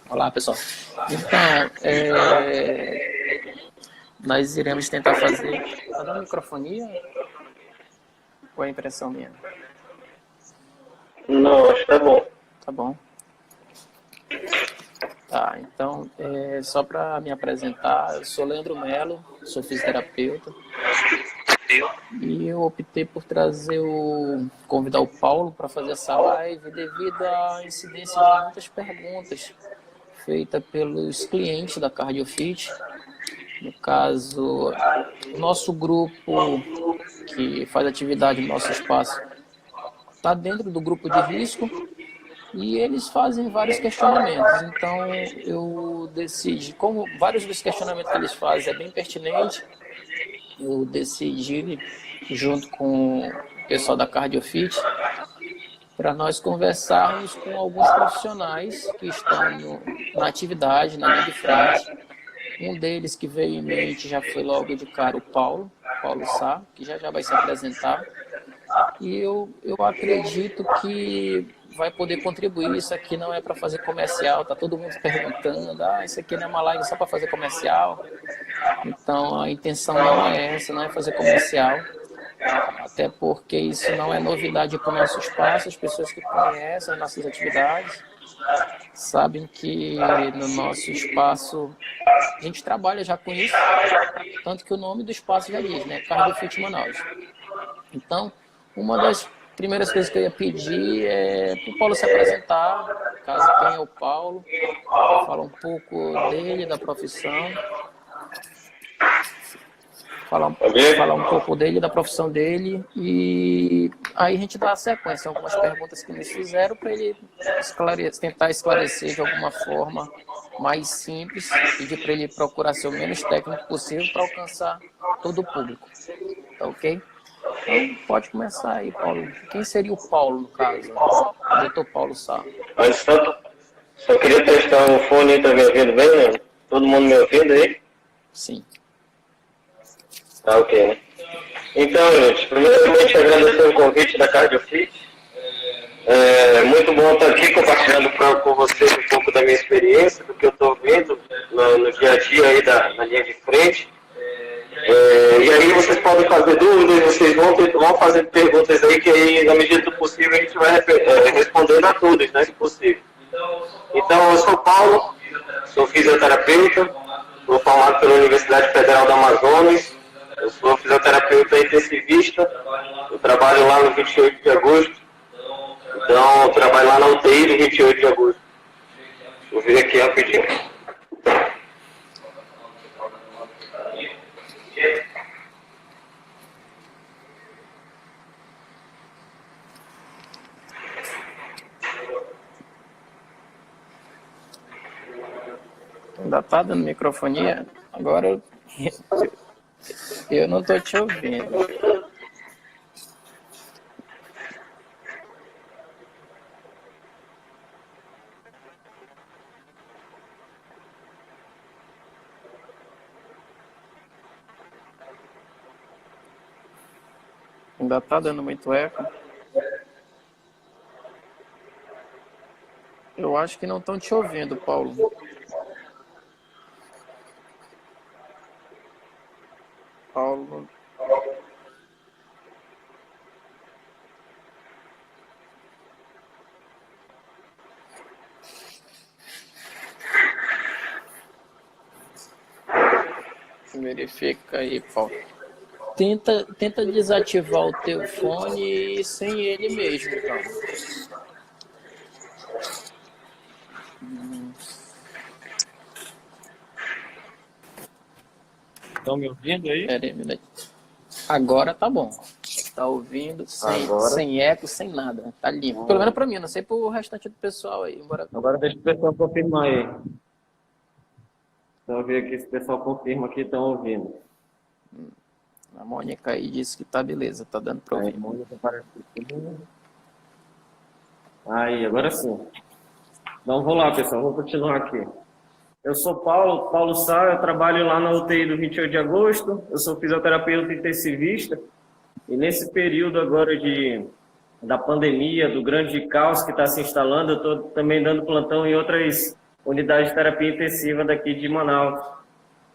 Olá, pessoal. Então, nós iremos tentar fazer. Tá dando microfonia? Ou é impressão minha? Não, acho que tá bom. Tá bom. Tá, então, só para me apresentar, eu sou Leandro Melo, sou fisioterapeuta. E eu optei por convidar o Paulo para fazer essa live devido à incidência de muitas perguntas feitas pelos clientes da CardioFit. No caso, o nosso grupo que faz atividade no nosso espaço está dentro do grupo de risco e eles fazem vários questionamentos. Então, eu decidi, como vários dos questionamentos que eles fazem é bem pertinente, eu decidi, junto com o pessoal da CardioFit, para nós conversarmos com alguns profissionais que estão na atividade, na linha de frente. Um deles que veio em mente já foi logo de cara o Paulo Sá, que já vai se apresentar. E eu acredito que vai poder contribuir. Isso aqui não é para fazer comercial, tá todo mundo perguntando, isso aqui não é uma live só para fazer comercial. Então a intenção não é essa, não é fazer comercial, até porque isso não é novidade para o nosso espaço. As pessoas que conhecem as nossas atividades sabem que no nosso espaço a gente trabalha já com isso, tanto que o nome do espaço já diz, né? CardioFit Manaus. Então, uma das primeiras coisas que eu ia pedir é para o Paulo se apresentar, caso tenha o Paulo, falar um pouco dele, da profissão, falar um pouco dele, da profissão dele, e aí a gente dá a sequência, algumas perguntas que nos fizeram para ele tentar esclarecer de alguma forma mais simples, pedir para ele procurar ser o menos técnico possível para alcançar todo o público. Tá ok? Então, pode começar aí, Paulo. Quem seria o Paulo, no caso? O doutor Paulo Sá. Mas só queria testar o fone aí, tá me ouvindo bem, né? Todo mundo me ouvindo aí? Sim. Tá ok, né? Então, gente, primeiramente agradecer o convite da CardioFit. É muito bom estar aqui compartilhando com vocês um pouco da minha experiência, do que eu estou vendo no dia a dia aí na linha de frente. E aí vocês podem fazer dúvidas, vocês vão fazer perguntas aí, que aí, na medida do possível, a gente vai respondendo a todas, né, se possível. Então, eu sou Paulo, sou fisioterapeuta, sou formado pela Universidade Federal do Amazonas, eu sou fisioterapeuta intensivista, eu trabalho lá no 28 de agosto, então eu trabalho lá na UTI do 28 de agosto. Deixa eu ver aqui rapidinho. Ainda tá dando microfonia? Agora eu não tô te ouvindo. Ainda tá dando muito eco. Eu acho que não estão te ouvindo, Paulo. Paulo. Verifica aí, Paulo. Tenta desativar o teu fone sem ele mesmo, então. Estão me ouvindo aí? Pera aí, um minuto. Agora tá bom. Tá ouvindo sem eco, sem nada. Tá limpo. Pelo menos pra mim, não sei pro restante do pessoal aí. Agora deixa o pessoal confirmar aí. Então, eu ver aqui se o pessoal confirma que estão ouvindo. A Mônica aí disse que tá beleza, tá dando pra ouvir. Aí, agora sim. Então, vou lá, pessoal, vou continuar aqui. Eu sou Paulo Sá, eu trabalho lá na UTI do 28 de agosto, eu sou fisioterapeuta intensivista, e nesse período agora da pandemia, do grande caos que está se instalando, eu estou também dando plantão em outras unidade de terapia intensiva daqui de Manaus.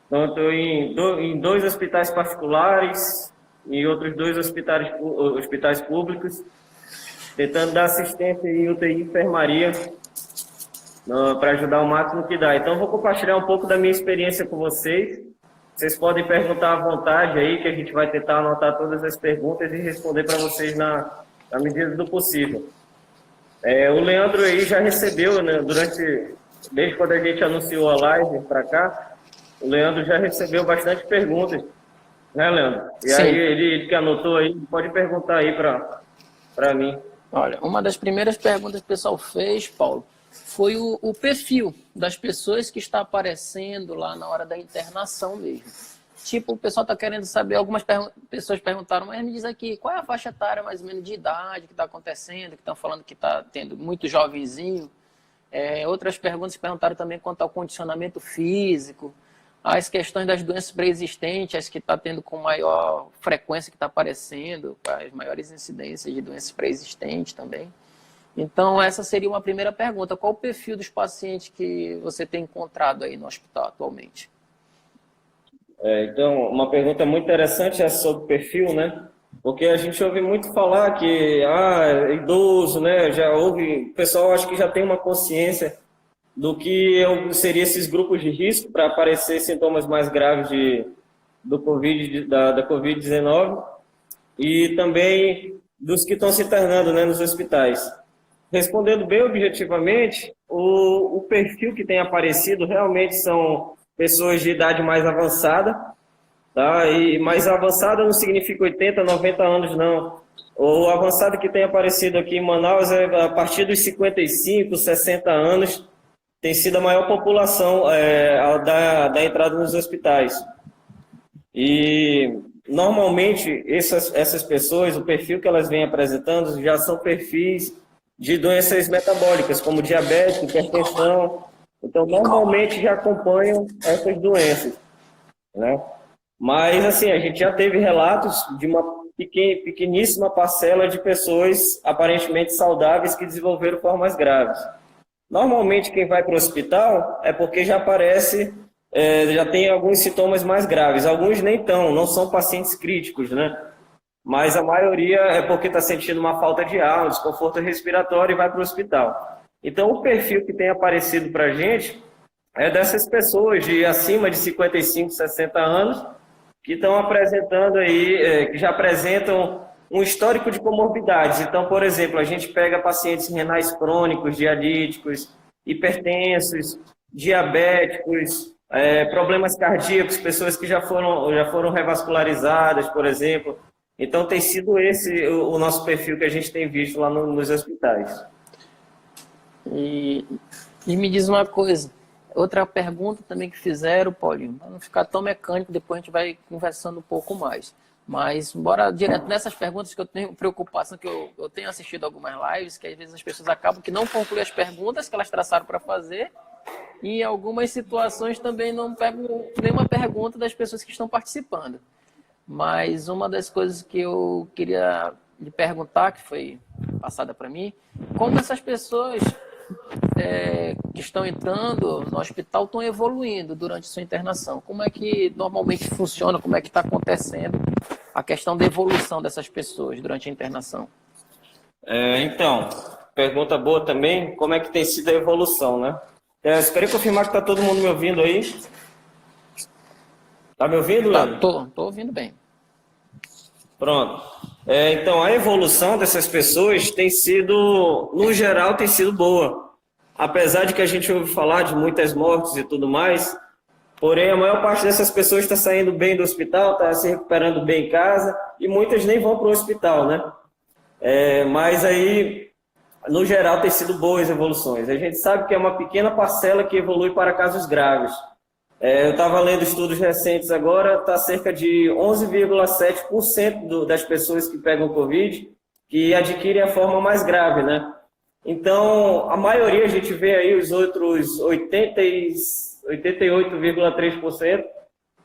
Então, estou em 2 hospitais particulares e outros 2 hospitais públicos, tentando dar assistência em UTI e enfermaria para ajudar o máximo que dá. Então, vou compartilhar um pouco da minha experiência com vocês. Vocês podem perguntar à vontade aí, que a gente vai tentar anotar todas as perguntas e responder para vocês na medida do possível. O Leandro aí já recebeu, né, desde quando a gente anunciou a live para cá, o Leandro já recebeu bastante perguntas, né, Leandro? E Sim. aí ele que anotou aí, pode perguntar aí para mim. Olha, uma das primeiras perguntas que o pessoal fez, Paulo, foi o perfil das pessoas que está aparecendo lá na hora da internação mesmo. Tipo, o pessoal está querendo saber, algumas pessoas perguntaram, mas me diz aqui, qual é a faixa etária mais ou menos de idade que está acontecendo, que estão falando que está tendo muito jovenzinho. Outras perguntas perguntaram também quanto ao condicionamento físico, as questões das doenças pré-existentes, as que está tendo com maior frequência que está aparecendo, as maiores incidências de doenças pré-existentes também. Então, essa seria uma primeira pergunta. Qual o perfil dos pacientes que você tem encontrado aí no hospital atualmente? Então, uma pergunta muito interessante é sobre perfil, né? Porque a gente ouve muito falar que, idoso, né? Já ouve, o pessoal acho que já tem uma consciência do que seriam esses grupos de risco para aparecer sintomas mais graves da Covid-19 e também dos que estão se internando, né, nos hospitais. Respondendo bem objetivamente, o perfil que tem aparecido realmente são pessoas de idade mais avançada, tá? E mais avançada não significa 80, 90 anos, não. O avançado que tem aparecido aqui em Manaus é a partir dos 55, 60 anos, tem sido a maior população da entrada nos hospitais. E, normalmente, essas pessoas, o perfil que elas vêm apresentando já são perfis de doenças metabólicas, como diabetes, hipertensão. Então, normalmente já acompanham essas doenças, né? Mas, assim, a gente já teve relatos de uma pequeníssima parcela de pessoas aparentemente saudáveis que desenvolveram formas graves. Normalmente, quem vai para o hospital é porque já aparece, já tem alguns sintomas mais graves. Alguns nem não são pacientes críticos, né? Mas a maioria é porque está sentindo uma falta de ar, um desconforto respiratório e vai para o hospital. Então, o perfil que tem aparecido para a gente é dessas pessoas de acima de 55, 60 anos que estão apresentando aí, que já apresentam um histórico de comorbidades. Então, por exemplo, a gente pega pacientes renais crônicos, dialíticos, hipertensos, diabéticos, problemas cardíacos, pessoas que já foram revascularizadas, por exemplo. Então, tem sido esse o nosso perfil que a gente tem visto lá nos hospitais. E me diz uma coisa, outra pergunta também que fizeram, Paulinho, para não ficar tão mecânico, depois a gente vai conversando um pouco mais. Mas bora direto nessas perguntas que eu tenho preocupação, que eu tenho assistido algumas lives, que às vezes as pessoas acabam que não concluem as perguntas que elas traçaram para fazer, e em algumas situações também não pegam nenhuma pergunta das pessoas que estão participando. Mas uma das coisas que eu queria lhe perguntar, que foi passada para mim, como essas pessoas que estão entrando no hospital estão evoluindo durante sua internação? Como é que normalmente funciona, como é que está acontecendo a questão da evolução dessas pessoas durante a internação? Então, pergunta boa também, como é que tem sido a evolução, né? Esperei confirmar que está todo mundo me ouvindo aí. Está me ouvindo, Leandro? Tô ouvindo bem. Pronto. Então, a evolução dessas pessoas tem sido, no geral, tem sido boa. Apesar de que a gente ouve falar de muitas mortes e tudo mais, porém, a maior parte dessas pessoas está saindo bem do hospital, está se recuperando bem em casa, e muitas nem vão para o hospital, né? Mas aí, no geral, tem sido boas evoluções. A gente sabe que é uma pequena parcela que evolui para casos graves. Eu estava lendo estudos recentes agora, está cerca de 11,7% das pessoas que pegam Covid que adquirem a forma mais grave, né? Então, a maioria, a gente vê aí os outros 88,3%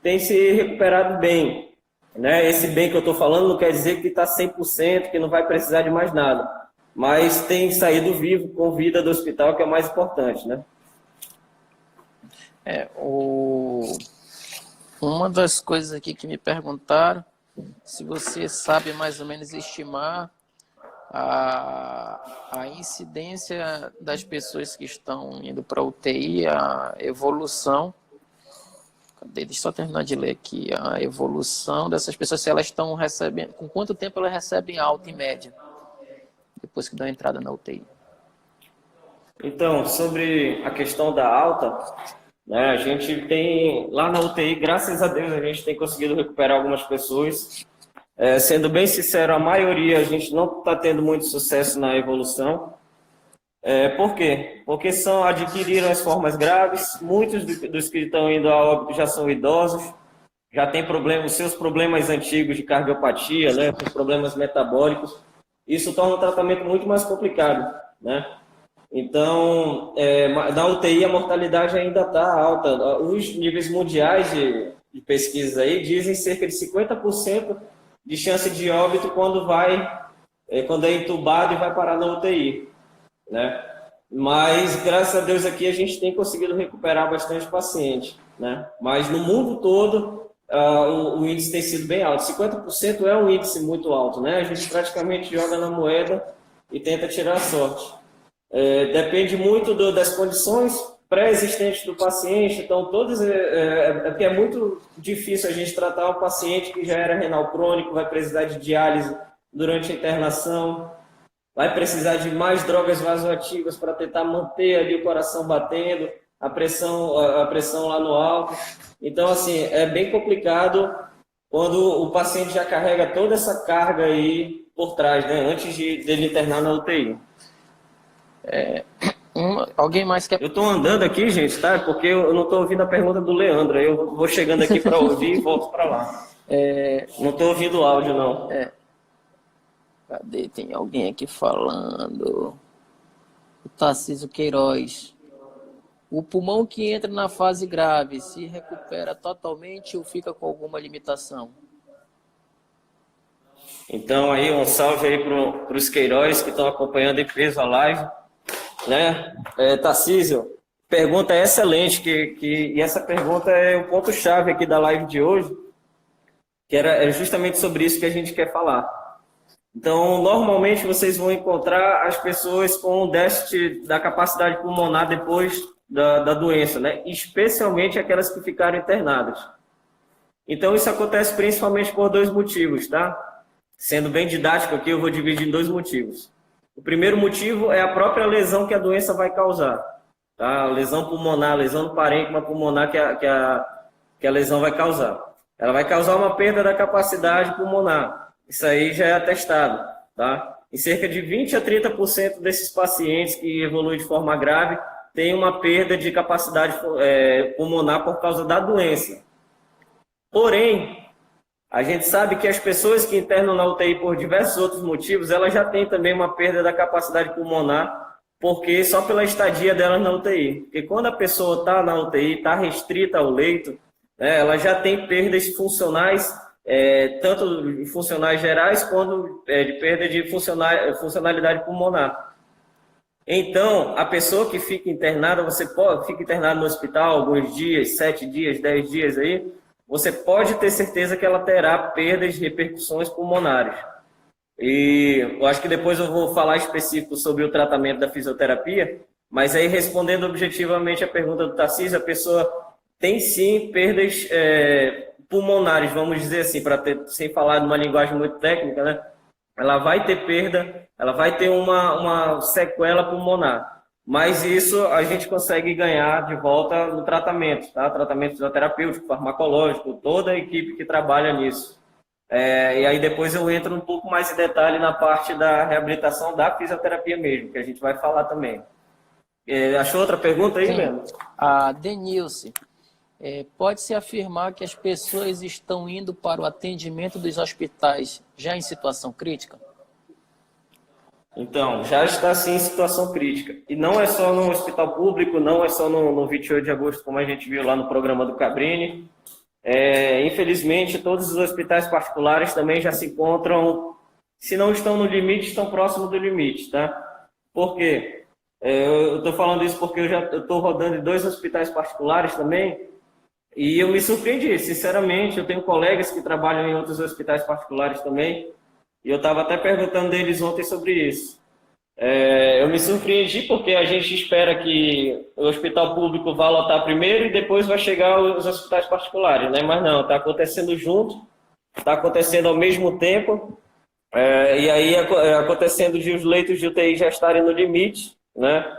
tem se recuperado bem, né? Esse bem que eu estou falando não quer dizer que está 100%, que não vai precisar de mais nada, mas tem saído vivo, com vida do hospital, que é o mais importante, né? Uma das coisas aqui que me perguntaram, se você sabe mais ou menos estimar a incidência das pessoas que estão indo para a UTI, a evolução. Deixa eu só terminar de ler aqui. A evolução dessas pessoas, se elas estão recebendo, com quanto tempo elas recebem alta em média, depois que dão entrada na UTI? Então, sobre a questão da alta, né, a gente tem, lá na UTI, graças a Deus, a gente tem conseguido recuperar algumas pessoas. Sendo bem sincero, a maioria a gente não está tendo muito sucesso na evolução. Por quê? Porque adquiriram as formas graves, muitos dos que estão indo a óbito já são idosos, já têm seus problemas antigos de cardiopatia, né, com problemas metabólicos. Isso torna o tratamento muito mais complicado, né? Então, na UTI a mortalidade ainda está alta. Os níveis mundiais de pesquisa aí dizem cerca de 50% de chance de óbito quando é entubado e vai parar na UTI, né? Mas, graças a Deus, aqui a gente tem conseguido recuperar bastante paciente, né? Mas no mundo todo, o índice tem sido bem alto. 50% é um índice muito alto, né? A gente praticamente joga na moeda e tenta tirar a sorte. Depende muito das condições pré-existentes do paciente, então porque é muito difícil a gente tratar um paciente que já era renal crônico, vai precisar de diálise durante a internação, vai precisar de mais drogas vasoativas para tentar manter ali o coração batendo, a pressão lá no alto. Então, assim, é bem complicado quando o paciente já carrega toda essa carga aí por trás, né, antes dele internar na UTI. Alguém mais quer? Eu estou andando aqui, gente, tá? Porque eu não estou ouvindo a pergunta do Leandro. Aí eu vou chegando aqui para ouvir e volto para lá. Não estou ouvindo o áudio, não. Cadê? Tem alguém aqui falando. O Tarcísio Queiroz. O pulmão que entra na fase grave se recupera totalmente ou fica com alguma limitação? Então, aí um salve aí para os Queiroz que estão acompanhando em peso a live. Né? Tarcísio, pergunta excelente, e essa pergunta é o ponto-chave aqui da live de hoje, que é justamente sobre isso que a gente quer falar. Então, normalmente vocês vão encontrar as pessoas com déficit da capacidade pulmonar depois da doença, né? Especialmente aquelas que ficaram internadas. Então, isso acontece principalmente por dois motivos, tá? Sendo bem didático aqui, eu vou dividir em dois motivos. O primeiro motivo é a própria lesão que a doença vai causar. Tá? A lesão pulmonar, lesão do parênquima pulmonar que a lesão vai causar. Ela vai causar uma perda da capacidade pulmonar. Isso aí já é atestado. Tá? Em cerca de 20% a 30% desses pacientes que evoluem de forma grave têm uma perda de capacidade pulmonar por causa da doença. Porém, a gente sabe que as pessoas que internam na UTI por diversos outros motivos, elas já têm também uma perda da capacidade pulmonar, porque só pela estadia delas na UTI. Porque quando a pessoa está na UTI, está restrita ao leito, né, ela já tem perdas funcionais, tanto funcionais gerais, quanto de perda de funcionalidade pulmonar. Então, a pessoa que fica internada, fica internada no hospital alguns dias, 7 dias, 10 dias aí, você pode ter certeza que ela terá perdas de repercussões pulmonares. E eu acho que depois eu vou falar específico sobre o tratamento da fisioterapia, mas aí respondendo objetivamente a pergunta do Tarcísio, a pessoa tem sim perdas pulmonares, vamos dizer assim, sem falar de uma linguagem muito técnica, né? Ela vai ter perda, ela vai ter uma sequela pulmonar. Mas isso a gente consegue ganhar de volta no tratamento, tá? Tratamento fisioterapêutico, farmacológico, toda a equipe que trabalha nisso. E aí depois eu entro um pouco mais em detalhe na parte da reabilitação da fisioterapia mesmo, que a gente vai falar também. Achou outra pergunta aí, Leandro? A Denilce, pode-se afirmar que as pessoas estão indo para o atendimento dos hospitais já em situação crítica? Então, já está sim em situação crítica. E não é só no hospital público, não é só no 28 de agosto, como a gente viu lá no programa do Cabrini. Infelizmente, todos os hospitais particulares também já se encontram, se não estão no limite, estão próximo do limite, tá? Por quê? Eu estou falando isso porque eu estou rodando em 2 hospitais particulares também, e eu me surpreendi, sinceramente. Eu tenho colegas que trabalham em outros hospitais particulares também, e eu estava até perguntando deles ontem sobre isso. Eu me surpreendi porque a gente espera que o hospital público vá lotar primeiro e depois vai chegar os hospitais particulares, né? Mas não, está acontecendo junto, está acontecendo ao mesmo tempo, e aí acontecendo de os leitos de UTI já estarem no limite, né?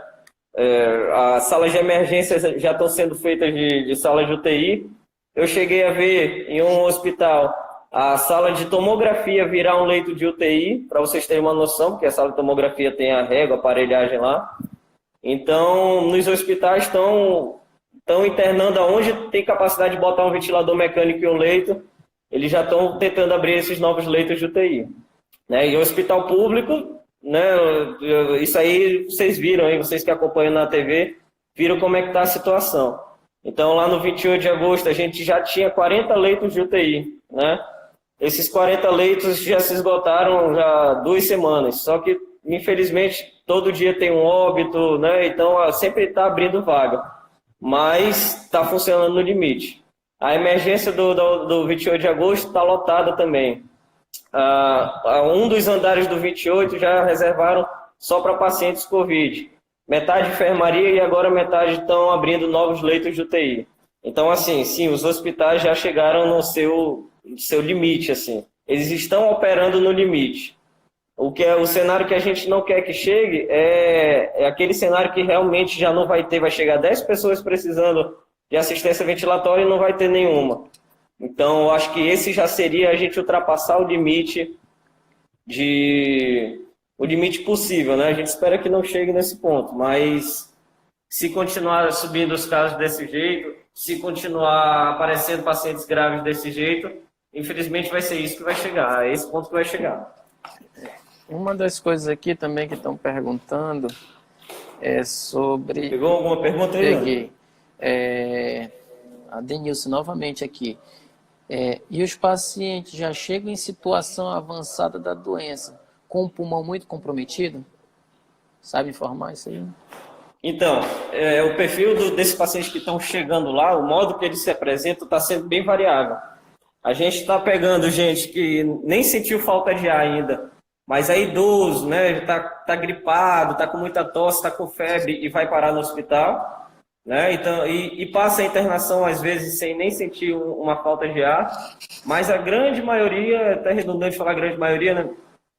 As salas de emergência já estão sendo feitas de salas de UTI. Eu cheguei a ver em um hospital a sala de tomografia virar um leito de UTI, para vocês terem uma noção, porque a sala de tomografia tem a régua, a aparelhagem lá. Então, nos hospitais estão internando aonde tem capacidade de botar um ventilador mecânico em um leito, eles já estão tentando abrir esses novos leitos de UTI. Né? E o hospital público, né, isso aí vocês viram, aí, vocês que acompanham na TV, viram como é que está a situação. Então, lá no 28 de agosto, a gente já tinha 40 leitos de UTI, né? Esses 40 leitos já se esgotaram já 2 semanas, só que, infelizmente, todo dia tem um óbito, né? Então, sempre está abrindo vaga, mas está funcionando no limite. A emergência do 28 de agosto está lotada também. Um dos andares do 28 já reservaram só para pacientes Covid. Metade enfermaria e agora metade estão abrindo novos leitos de UTI. Então, assim, sim, os hospitais já chegaram no seu limite, assim. Eles estão operando no limite. O cenário que a gente não quer que chegue é aquele cenário que realmente já não vai ter, vai chegar 10 pessoas precisando de assistência ventilatória e não vai ter nenhuma. Então, eu acho que esse já seria a gente ultrapassar o limite possível, né? A gente espera que não chegue nesse ponto, mas se continuar subindo os casos desse jeito, se continuar aparecendo pacientes graves desse jeito, infelizmente vai ser isso que vai chegar, é esse ponto que vai chegar. Uma das coisas aqui também que estão perguntando é sobre... Pegou alguma pergunta aí? Peguei. A Denilson novamente aqui. E os pacientes já chegam em situação avançada da doença, com o pulmão muito comprometido? Sabe informar isso aí? Então, o perfil desses pacientes que estão chegando lá, o modo que eles se apresentam está sendo bem variável. A gente está pegando gente que nem sentiu falta de ar ainda, mas é idoso, né? Tá gripado, está com muita tosse, está com febre e vai parar no hospital, né? Então, e passa a internação às vezes sem nem sentir uma falta de ar, mas a grande maioria, até redundante falar grande maioria, né?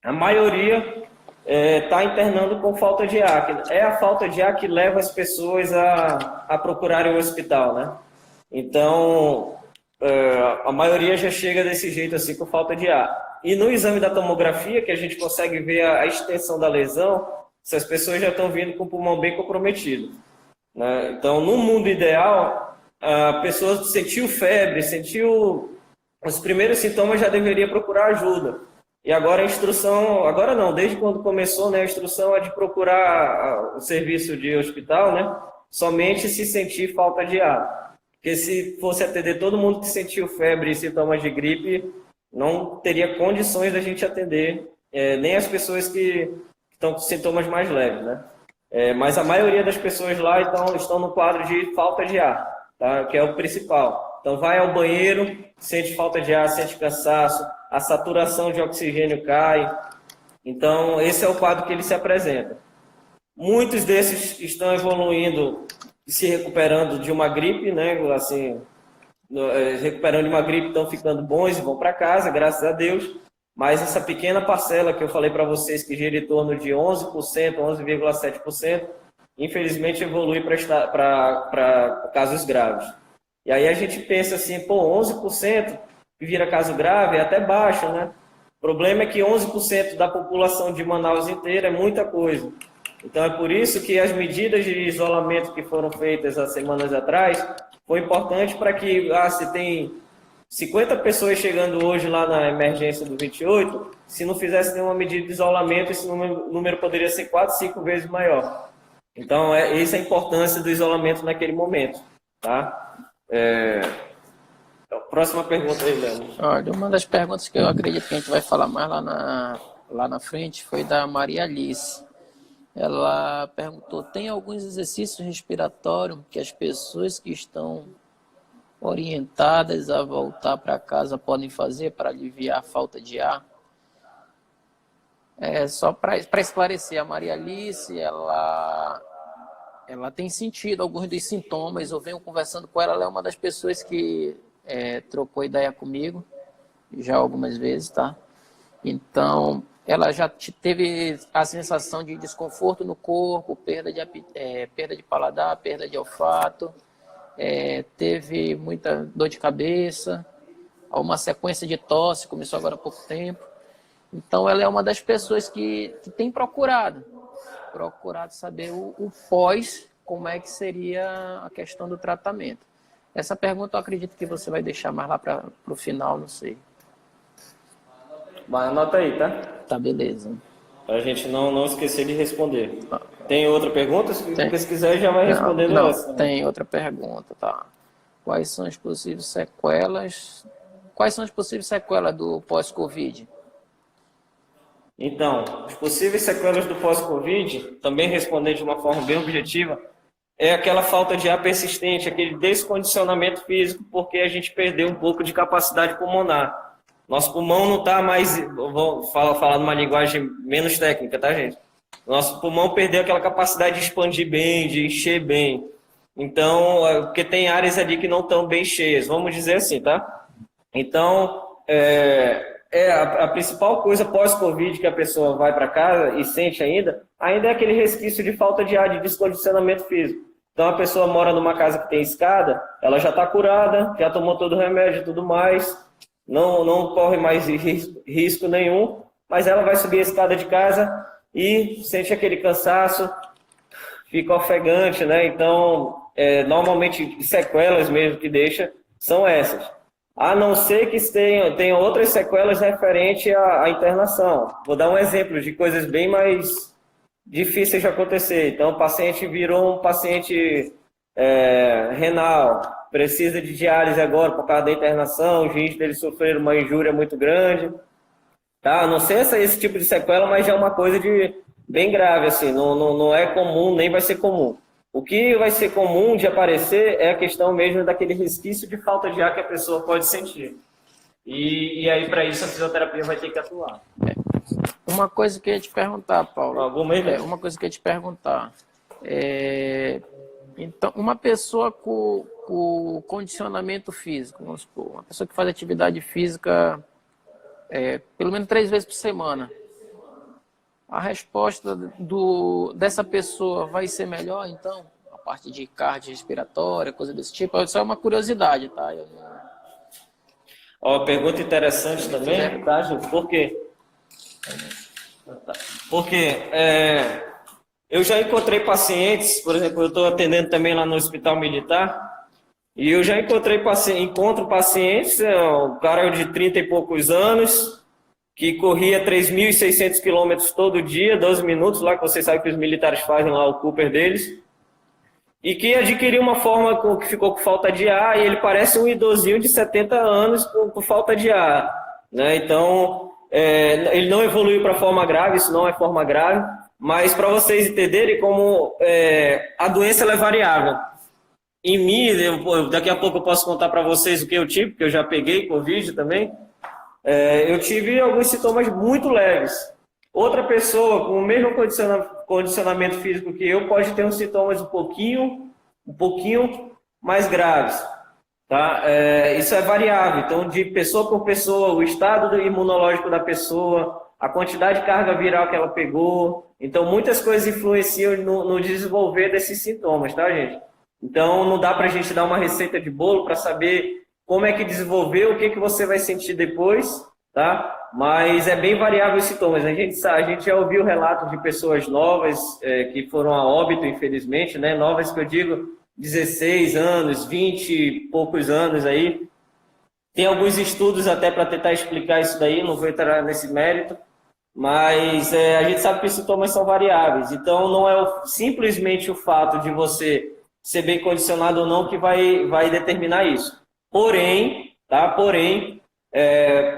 A maioria está internando com falta de ar. É a falta de ar que leva as pessoas a procurarem o hospital, né? Então, a maioria já chega desse jeito, assim, com falta de ar. E no exame da tomografia, que a gente consegue ver a extensão da lesão, essas pessoas já estão vindo com o pulmão bem comprometido, né? Então, no mundo ideal, a pessoa sentiu febre, sentiu os primeiros sintomas, já deveria procurar ajuda. E agora a instrução, agora não, desde quando começou, né, a instrução é de procurar o serviço de hospital, né, somente se sentir falta de ar. Porque se fosse atender todo mundo que sentiu febre e sintomas de gripe, não teria condições da gente atender, nem as pessoas que estão com sintomas mais leves, né. Mas a maioria das pessoas lá estão no quadro de falta de ar, tá, que é o principal. Então vai ao banheiro, sente falta de ar, sente cansaço, a saturação de oxigênio cai. Então, esse é o quadro que ele se apresenta. Muitos desses estão evoluindo e se recuperando de uma gripe, né? Assim, recuperando de uma gripe, estão ficando bons e vão para casa, graças a Deus. Mas essa pequena parcela que eu falei para vocês, que gira em torno de 11%, 11,7%, infelizmente evolui para casos graves. E aí a gente pensa assim, 11% que vira caso grave é até baixo, né? O problema é que 11% da população de Manaus inteira é muita coisa. Então é por isso que as medidas de isolamento que foram feitas há semanas atrás foi importante para que, se tem 50 pessoas chegando hoje lá na emergência do 28, se não fizesse nenhuma medida de isolamento, esse número poderia ser 4, 5 vezes maior. Então essa é a importância do isolamento naquele momento, tá? Próxima pergunta aí, Léo. Olha, uma das perguntas que eu acredito que a gente vai falar mais lá na frente foi da Maria Alice. Ela perguntou, tem alguns exercícios respiratórios que as pessoas que estão orientadas a voltar para casa podem fazer para aliviar a falta de ar? Só para esclarecer, a Maria Alice, ela tem sentido alguns dos sintomas, eu venho conversando com ela, ela é uma das pessoas que trocou ideia comigo, já algumas vezes, tá? Então, ela já teve a sensação de desconforto no corpo, perda de paladar, perda de olfato, teve muita dor de cabeça, uma sequência de tosse, começou agora há pouco tempo. Então, ela é uma das pessoas que tem procurado saber o pós, como é que seria a questão do tratamento. Essa pergunta eu acredito que você vai deixar mais lá para o final, não sei. Vai, anota aí, tá? Tá, beleza. Para a gente não esquecer de responder. Tem outra pergunta? Se Tem. quiser, já vai respondendo essa. Tem outra pergunta, tá? Quais são as possíveis sequelas do pós-Covid? Então, as possíveis sequelas do pós-Covid, também respondendo de uma forma bem objetiva, é aquela falta de ar persistente, aquele descondicionamento físico, porque a gente perdeu um pouco de capacidade pulmonar. Nosso pulmão não está mais, vou falar numa linguagem menos técnica, tá, gente? Nosso pulmão perdeu aquela capacidade de expandir bem, de encher bem. Então, porque tem áreas ali que não estão bem cheias, vamos dizer assim, tá? Então, a principal coisa pós-Covid que a pessoa vai para casa e sente ainda é aquele resquício de falta de ar, de descondicionamento físico. Então, a pessoa mora numa casa que tem escada, ela já está curada, já tomou todo o remédio e tudo mais, não corre mais risco nenhum, mas ela vai subir a escada de casa e sente aquele cansaço, fica ofegante, né? Então, normalmente, sequelas mesmo que deixa são essas. A não ser que tenha outras sequelas referentes à internação. Vou dar um exemplo de coisas bem mais difíceis de acontecer. Então, o paciente virou um paciente renal, precisa de diálise agora por causa da internação, os rins dele sofreram uma injúria muito grande. Tá? Não sei se é esse tipo de sequela, mas já é uma coisa bem grave, assim, não é comum, nem vai ser comum. O que vai ser comum de aparecer é a questão mesmo daquele resquício de falta de ar que a pessoa pode sentir. E aí, para isso, a fisioterapia vai ter que atuar. Uma coisa que eu ia te perguntar, Paulo. Uma coisa que eu ia te perguntar. Então, uma pessoa com condicionamento físico, vamos supor, uma pessoa que faz atividade física pelo menos 3 vezes por semana, a resposta dessa pessoa vai ser melhor, então? A parte de cardiorrespiratória, coisa desse tipo? Isso é uma curiosidade, tá? Pergunta interessante também, tá, gente? Por quê? Porque eu já encontrei pacientes, por exemplo, eu estou atendendo também lá no Hospital Militar, e eu já encontro pacientes, um cara de 30 e poucos anos, que corria 3.600 quilômetros todo dia, 12 minutos, lá que vocês sabem que os militares fazem lá o Cooper deles, e que adquiriu uma forma que ficou com falta de ar, e ele parece um idosinho de 70 anos com falta de ar, né? Então, ele não evoluiu para forma grave, isso não é forma grave, mas para vocês entenderem como a doença ela é variável. Em mim, daqui a pouco eu posso contar para vocês o que eu tive, porque eu já peguei Covid também. Eu tive alguns sintomas muito leves. Outra pessoa com o mesmo condicionamento físico que eu pode ter uns sintomas um pouquinho mais graves. Tá? Isso é variável. Então, de pessoa por pessoa, o estado imunológico da pessoa, a quantidade de carga viral que ela pegou. Então, muitas coisas influenciam no desenvolver desses sintomas, tá, gente? Então, não dá para a gente dar uma receita de bolo para saber como é que desenvolveu, o que você vai sentir depois, tá? Mas é bem variável os sintomas. A gente já ouviu relatos de pessoas novas que foram a óbito, infelizmente, né? Novas que eu digo 16 anos, 20 e poucos anos aí. Tem alguns estudos até para tentar explicar isso daí, não vou entrar nesse mérito, mas a gente sabe que os sintomas são variáveis. Então, não é simplesmente o fato de você ser bem condicionado ou não que vai determinar isso. Porém,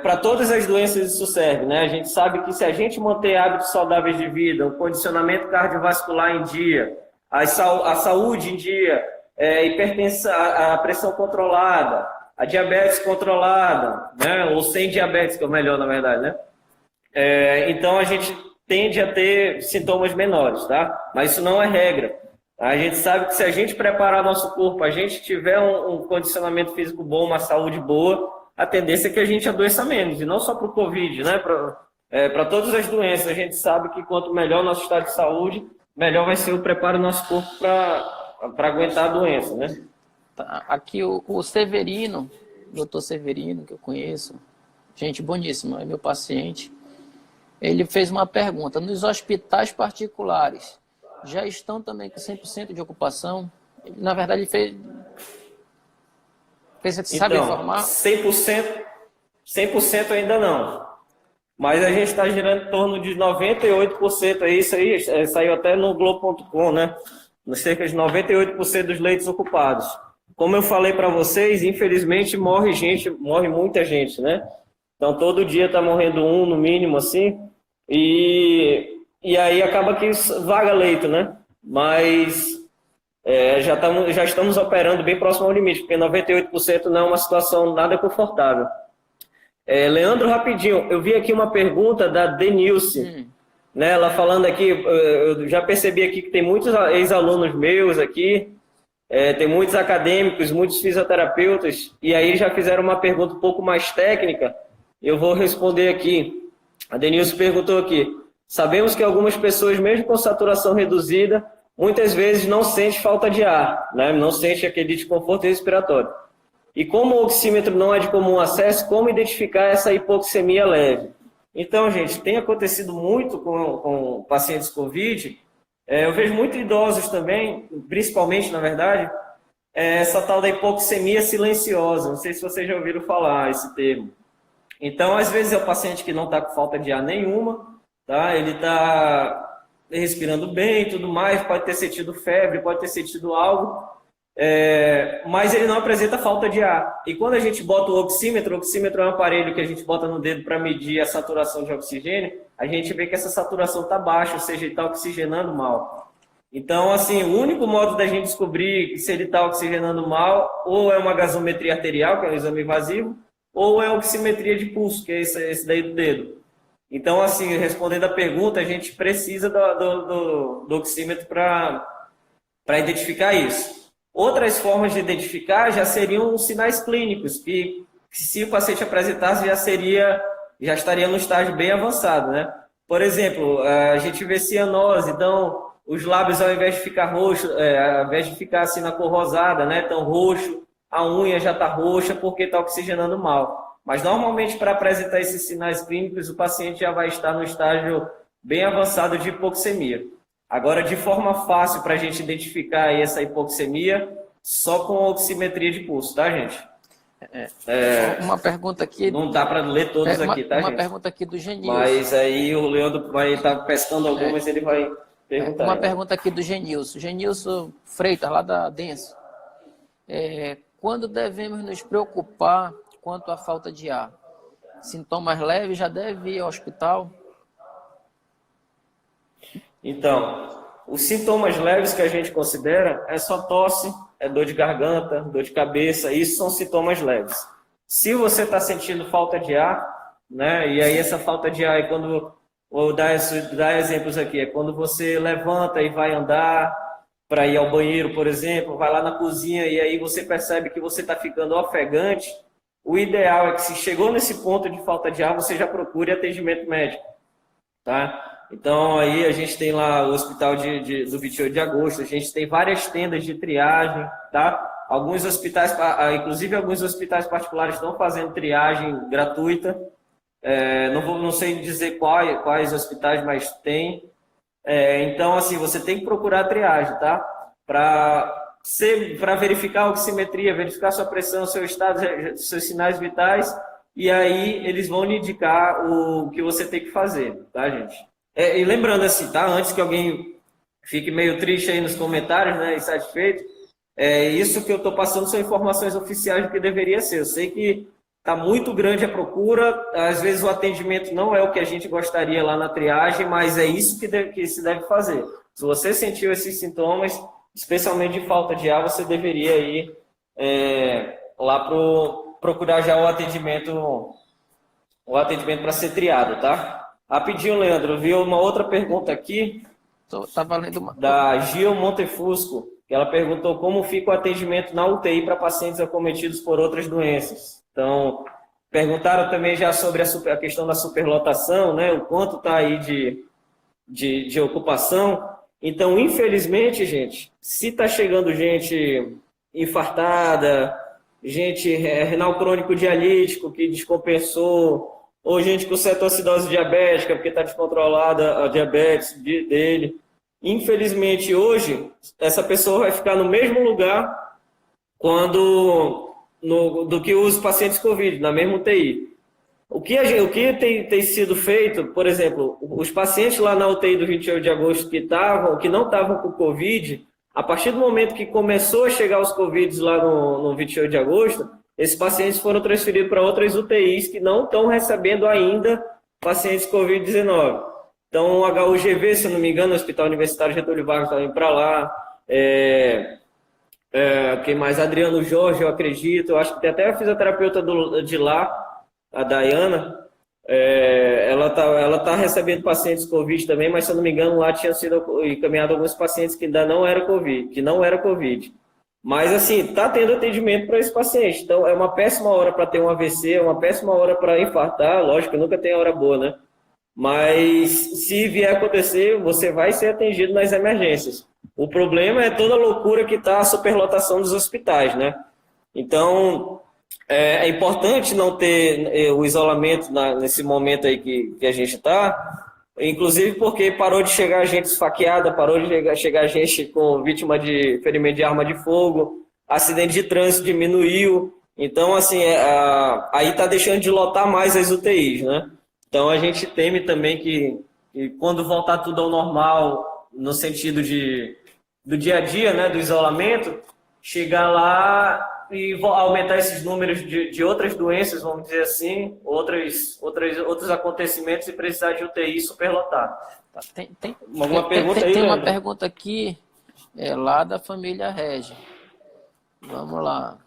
Para todas as doenças isso serve, né? A gente sabe que se a gente manter hábitos saudáveis de vida, o condicionamento cardiovascular em dia, a saúde em dia, hipertensão, a pressão controlada, a diabetes controlada, né? Ou sem diabetes, que é o melhor, na verdade, né? Então a gente tende a ter sintomas menores, tá? Mas isso não é regra. A gente sabe que se a gente preparar nosso corpo, a gente tiver um condicionamento físico bom, uma saúde boa, a tendência é que a gente adoeça menos, e não só para o Covid, né? Para todas as doenças. A gente sabe que quanto melhor o nosso estado de saúde, melhor vai ser o preparo do nosso corpo para aguentar a doença, né? Tá, aqui o Severino, doutor Severino, que eu conheço, gente boníssima, é meu paciente, ele fez uma pergunta: nos hospitais particulares, já estão também com 100% de ocupação? Na verdade, ele sabe informar? 100% ainda não. Mas a gente está girando em torno de 98%. Isso aí saiu até no Globo.com, né? Cerca de 98% dos leitos ocupados. Como eu falei para vocês, infelizmente morre muita gente, né? Então todo dia está morrendo um, no mínimo, assim. E aí acaba que vaga leito, né? Mas já estamos operando bem próximo ao limite, porque 98% não é uma situação nada confortável. Leandro, rapidinho, eu vi aqui uma pergunta da Denilce, né? Ela falando aqui, eu já percebi aqui que tem muitos ex-alunos meus aqui, tem muitos acadêmicos, muitos fisioterapeutas, e aí já fizeram uma pergunta um pouco mais técnica, eu vou responder aqui. A Denilce perguntou aqui: sabemos que algumas pessoas, mesmo com saturação reduzida, muitas vezes não sentem falta de ar, né? Não sentem aquele desconforto respiratório. E como o oxímetro não é de comum acesso, como identificar essa hipoxemia leve? Então, gente, tem acontecido muito com pacientes COVID. Eu vejo muitos idosos também, principalmente, na verdade, essa tal da hipoxemia silenciosa. Não sei se vocês já ouviram falar esse termo. Então, às vezes é o paciente que não está com falta de ar nenhuma, tá? Ele está respirando bem e tudo mais, pode ter sentido febre, pode ter sentido algo, mas ele não apresenta falta de ar. E quando a gente bota o oxímetro é um aparelho que a gente bota no dedo para medir a saturação de oxigênio, a gente vê que essa saturação está baixa, ou seja, ele está oxigenando mal. Então, assim, o único modo da gente descobrir se ele está oxigenando mal, ou é uma gasometria arterial, que é um exame invasivo, ou é a oximetria de pulso, que é esse daí do dedo. Então, assim, respondendo a pergunta, a gente precisa do oxímetro para identificar isso. Outras formas de identificar já seriam sinais clínicos, que se o paciente apresentasse já estaria no estágio bem avançado, né? Por exemplo, a gente vê cianose, então os lábios, ao invés de ficar roxo, ao invés de ficar assim na cor rosada, né, tão roxo, a unha já está roxa porque está oxigenando mal. Mas normalmente, para apresentar esses sinais clínicos, o paciente já vai estar no estágio bem avançado de hipoxemia. Agora, de forma fácil para a gente identificar aí essa hipoxemia, só com oximetria de pulso, tá, gente? Uma pergunta aqui. Não dá para ler todos aqui, tá, gente? Uma pergunta aqui do Genilson. Mas aí o Leandro vai estar pescando algumas, ele vai perguntar. Uma pergunta aqui do Genilson. Genilson Freitas, lá da Denso. Quando devemos nos preocupar quanto à falta de ar? Sintomas leves, já deve ir ao hospital? Então, os sintomas leves que a gente considera é só tosse, é dor de garganta, dor de cabeça, isso são sintomas leves. Se você está sentindo falta de ar, né, e aí essa falta de ar, vou dar exemplos aqui, é quando você levanta e vai andar para ir ao banheiro, por exemplo, vai lá na cozinha e aí você percebe que você está ficando ofegante, o ideal é que se chegou nesse ponto de falta de ar, você já procure atendimento médico, tá? Então, aí a gente tem lá o hospital do 28 de agosto, a gente tem várias tendas de triagem, tá? Alguns hospitais, inclusive alguns hospitais particulares estão fazendo triagem gratuita. Não sei dizer quais hospitais, mas tem. Então, assim, você tem que procurar a triagem, tá? Para verificar a oximetria, verificar sua pressão, seu estado, seus sinais vitais, e aí eles vão lhe indicar o que você tem que fazer, tá, gente? E lembrando assim, tá? Antes que alguém fique meio triste aí nos comentários, né, insatisfeito, isso que eu estou passando são informações oficiais do que deveria ser. Eu sei que está muito grande a procura, às vezes o atendimento não é o que a gente gostaria lá na triagem, mas é isso que se deve fazer. Se você sentiu esses sintomas, especialmente de falta de ar, você deveria ir lá procurar já o atendimento para ser triado, tá? Rapidinho, Leandro, viu uma outra pergunta aqui, Tá valendo da Gil Montefusco, que ela perguntou como fica o atendimento na UTI para pacientes acometidos por outras doenças. Então, perguntaram também já sobre a questão da superlotação, né? O quanto está aí de ocupação. Então, infelizmente, gente, se está chegando gente infartada, gente renal crônico dialítico que descompensou, ou gente com cetoacidose diabética porque está descontrolada a diabetes dele, infelizmente, hoje, essa pessoa vai ficar no mesmo lugar do que os pacientes COVID, na mesma UTI. O que tem sido feito, por exemplo, os pacientes lá na UTI do 28 de agosto que não estavam com COVID, a partir do momento que começou a chegar os COVID lá no 28 de agosto, esses pacientes foram transferidos para outras UTIs que não estão recebendo ainda pacientes COVID-19. Então, o HUGV, se eu não me engano, o Hospital Universitário Getúlio Vargas está indo para lá. Quem mais? Adriano Jorge, eu acredito. Eu acho que tem até a fisioterapeuta de lá, a Dayana. Ela tá recebendo pacientes COVID também, mas se eu não me engano, lá tinham sido encaminhados alguns pacientes que ainda não era COVID. Mas, assim, está tendo atendimento para esse paciente. Então, é uma péssima hora para ter um AVC, é uma péssima hora para infartar. Lógico que nunca tem hora boa, né? Mas, se vier acontecer, você vai ser atendido nas emergências. O problema é toda a loucura que está a superlotação dos hospitais, né? Então, é importante não ter o isolamento nesse momento aí que a gente está, inclusive porque parou de chegar gente esfaqueada, parou de chegar gente com vítima de ferimento de arma de fogo, acidente de trânsito diminuiu. Então, assim, aí está deixando de lotar mais as UTIs, né? Então, a gente teme também que quando voltar tudo ao normal, no sentido do dia a dia, né, do isolamento, chegar lá e aumentar esses números de outras doenças, vamos dizer assim, outros acontecimentos e precisar de UTI superlotar. Tem alguma pergunta aí, tem uma Leandro? pergunta aqui, lá da família Regi. Vamos lá.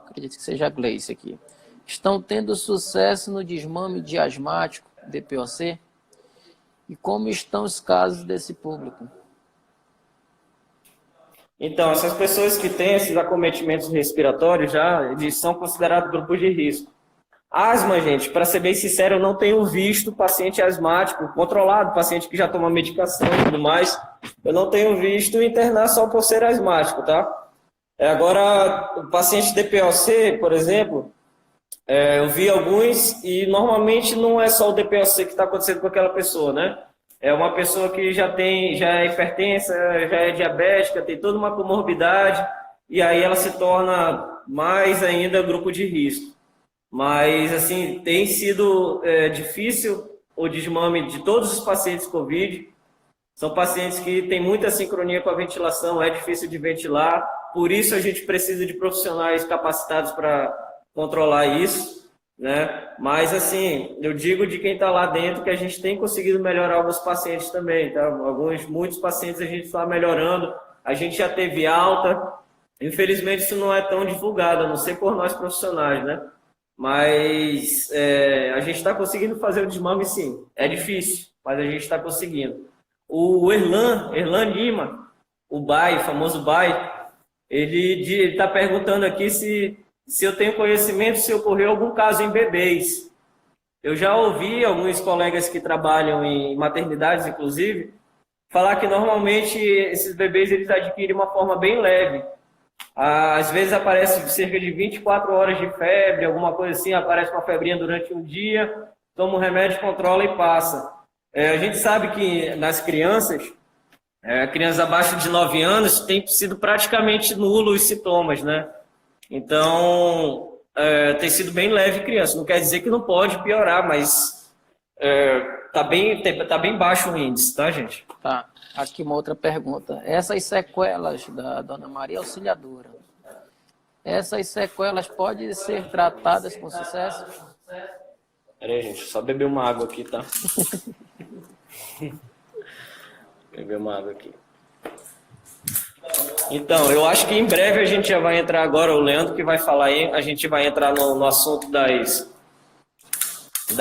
Acredito que seja a Gleice aqui. Estão tendo sucesso no desmame de asmático, DPOC? E como estão os casos desse público? Então, essas pessoas que têm esses acometimentos respiratórios eles são considerados grupos de risco. Asma, gente, para ser bem sincero, eu não tenho visto paciente asmático controlado, paciente que já toma medicação e tudo mais. Eu não tenho visto internar só por ser asmático, tá? Agora, o paciente DPOC, por exemplo, eu vi alguns e normalmente não é só o DPOC que está acontecendo com aquela pessoa, né? É uma pessoa que já é hipertensa, já é diabética, tem toda uma comorbidade, e aí ela se torna mais ainda grupo de risco. Mas, assim, tem sido difícil o desmame de todos os pacientes COVID. São pacientes que têm muita sincronia com a ventilação, é difícil de ventilar, por isso a gente precisa de profissionais capacitados para controlar isso, né? Mas, assim, eu digo de quem está lá dentro que a gente tem conseguido melhorar alguns pacientes também, tá? Muitos pacientes a gente está melhorando, a gente já teve alta, infelizmente isso não é tão divulgado, a não ser por nós profissionais, né? Mas a gente está conseguindo fazer o desmame, sim. É difícil, mas a gente está conseguindo. O Erlan Lima, o Bai, o famoso Bai, ele está perguntando aqui se eu tenho conhecimento se ocorreu algum caso em bebês. Eu já ouvi alguns colegas que trabalham em maternidades, inclusive, falar que normalmente esses bebês eles adquirem uma forma bem leve. Às vezes aparece cerca de 24 horas de febre, alguma coisa assim, aparece uma febrinha durante um dia, toma um remédio, controla e passa. A gente sabe que nas crianças abaixo de 9 anos, tem sido praticamente nulo os sintomas, né? Então, tem sido bem leve criança. Não quer dizer que não pode piorar, mas tá bem baixo o índice, tá, gente? Tá. Aqui uma outra pergunta. Essas sequelas da Dona Maria Auxiliadora, essas sequelas podem ser tratadas com sucesso? Pera aí, gente, só beber uma água aqui, tá? Beber uma água aqui. Então, eu acho que em breve a gente já vai entrar agora, o Leandro que vai falar aí, a gente vai entrar no assunto das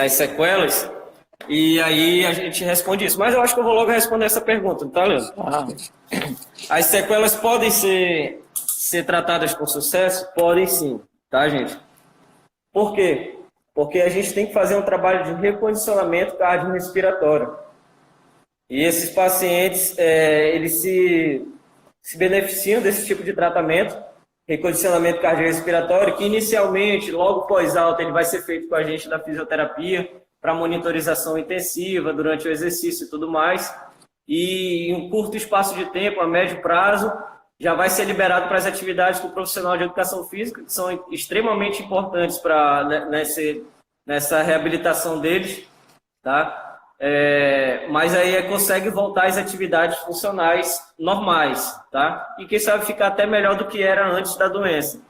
sequelas, e aí a gente responde isso. Mas eu acho que eu vou logo responder essa pergunta, tá, Leandro? As sequelas podem ser tratadas com sucesso? Podem sim, tá, gente? Por quê? Porque a gente tem que fazer um trabalho de recondicionamento cardiorrespiratório. E esses pacientes, eles se beneficiam desse tipo de tratamento, recondicionamento cardiorrespiratório, que inicialmente, logo pós-alta, ele vai ser feito com a gente da fisioterapia, para monitorização intensiva, durante o exercício e tudo mais. E em um curto espaço de tempo, a médio prazo, já vai ser liberado para as atividades do profissional de educação física, que são extremamente importantes nessa reabilitação deles, tá? Mas aí consegue voltar às atividades funcionais normais, tá? E quem sabe ficar até melhor do que era antes da doença.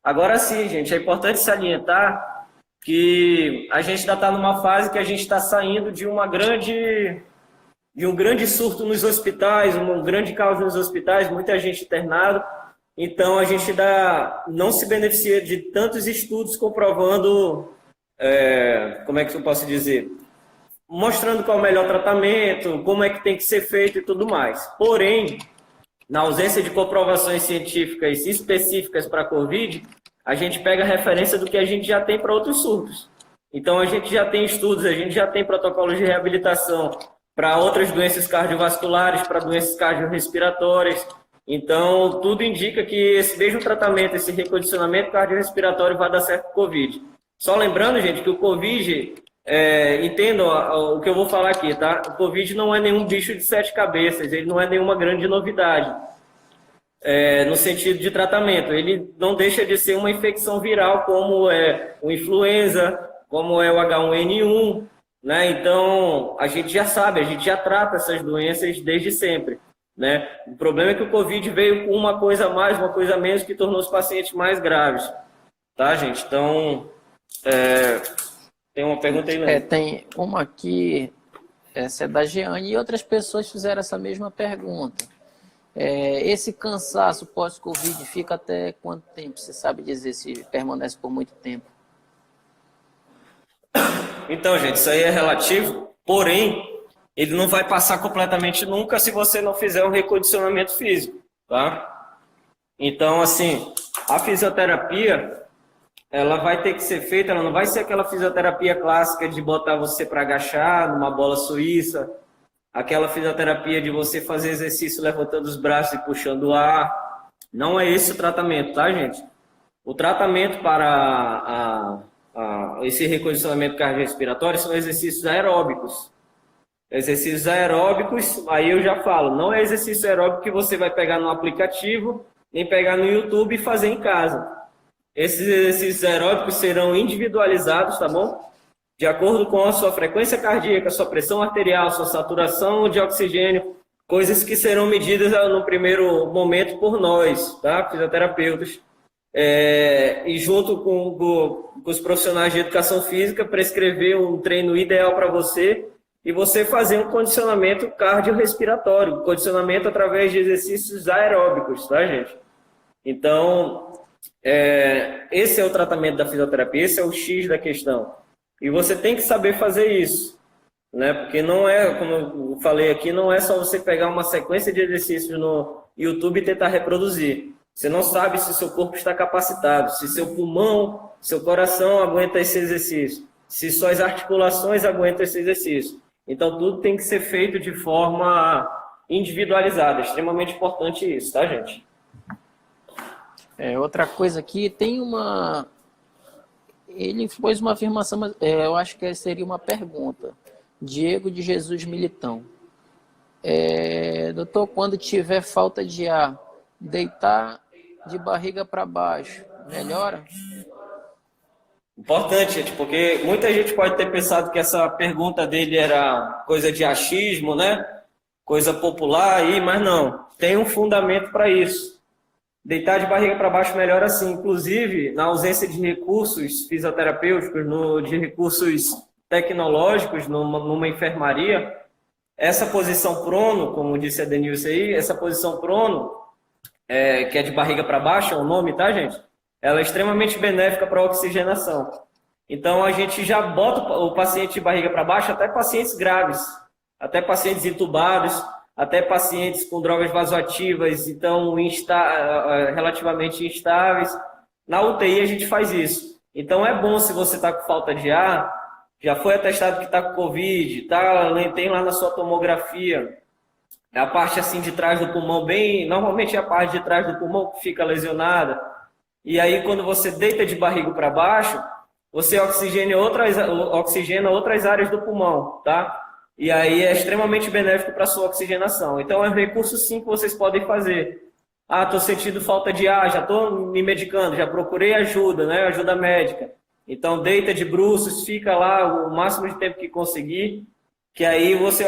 Agora sim, gente, é importante salientar que a gente ainda está numa fase que a gente está saindo de um grande surto nos hospitais, um grande caos nos hospitais, muita gente internada. Então, a gente ainda não se beneficia de tantos estudos comprovando, como é que eu posso dizer, mostrando qual é o melhor tratamento, como é que tem que ser feito e tudo mais. Porém, na ausência de comprovações científicas específicas para a COVID, a gente pega a referência do que a gente já tem para outros surtos. Então, a gente já tem estudos, a gente já tem protocolos de reabilitação para outras doenças cardiovasculares, para doenças cardiorrespiratórias. Então, tudo indica que esse mesmo tratamento, esse recondicionamento cardiorrespiratório vai dar certo com o COVID. Só lembrando, gente, que o COVID, entendam o que eu vou falar aqui, tá? O COVID não é nenhum bicho de 7 cabeças, ele não é nenhuma grande novidade. No sentido de tratamento, ele não deixa de ser uma infecção viral, como é o influenza, como é o H1N1, né? Então, a gente já sabe, a gente já trata essas doenças desde sempre, né? O problema é que o Covid veio com uma coisa a mais, uma coisa a menos, que tornou os pacientes mais graves, tá, gente? Então, tem uma pergunta aí, né? Tem uma aqui, essa é da Jeane, e outras pessoas fizeram essa mesma pergunta. Esse cansaço pós-Covid fica até quanto tempo? Você sabe dizer se permanece por muito tempo? Então, gente, isso aí é relativo, porém, ele não vai passar completamente nunca se você não fizer um recondicionamento físico, tá? Então, assim, a fisioterapia, ela vai ter que ser feita, ela não vai ser aquela fisioterapia clássica de botar você para agachar numa bola suíça, aquela fisioterapia de você fazer exercício levantando os braços e puxando o ar. Não é esse o tratamento, tá, gente? O tratamento para esse recondicionamento cardiorrespiratório são exercícios aeróbicos. Exercícios aeróbicos, aí eu já falo, não é exercício aeróbico que você vai pegar no aplicativo, nem pegar no YouTube e fazer em casa. Esses exercícios aeróbicos serão individualizados, tá bom? De acordo com a sua frequência cardíaca, sua pressão arterial, sua saturação de oxigênio, coisas que serão medidas no primeiro momento por nós, tá? Fisioterapeutas. E junto com os profissionais de educação física, prescrever um treino ideal para você e você fazer um condicionamento cardiorrespiratório, condicionamento através de exercícios aeróbicos, tá, gente? Então, esse é o tratamento da fisioterapia, esse é o X da questão. E você tem que saber fazer isso, né? Porque não é, como eu falei aqui, não é só você pegar uma sequência de exercícios no YouTube e tentar reproduzir. Você não sabe se seu corpo está capacitado, se seu pulmão, seu coração aguenta esse exercício, se suas articulações aguentam esse exercício. Então, tudo tem que ser feito de forma individualizada. É extremamente importante isso, tá, gente? Outra coisa aqui, tem uma... Ele fez uma afirmação, mas eu acho que seria uma pergunta. Diego de Jesus Militão. Doutor, quando tiver falta de ar, deitar de barriga para baixo, melhora? Importante, gente, porque muita gente pode ter pensado que essa pergunta dele era coisa de achismo, né? Coisa popular aí, mas não. Tem um fundamento para isso. Deitar de barriga para baixo melhora sim. Inclusive, na ausência de recursos fisioterapêuticos, de recursos tecnológicos numa enfermaria, essa posição prono, como disse a Denilce aí, essa posição prono, que é de barriga para baixo, é o nome, tá, gente? Ela é extremamente benéfica para a oxigenação. Então, a gente já bota o paciente de barriga para baixo, até pacientes graves, até pacientes entubados, até pacientes com drogas vasoativas, então relativamente instáveis. Na UTI a gente faz isso. Então é bom, se você está com falta de ar, já foi atestado que está com Covid, tem lá na sua tomografia a parte assim de trás do pulmão, normalmente é a parte de trás do pulmão que fica lesionada. E aí quando você deita de barriga para baixo, você oxigena outras áreas do pulmão, tá? E aí é extremamente benéfico para a sua oxigenação. Então é um recurso sim que vocês podem fazer. Estou sentindo falta de ar, já estou me medicando, já procurei ajuda, né? Ajuda médica. Então deita de bruços, fica lá o máximo de tempo que conseguir, que aí você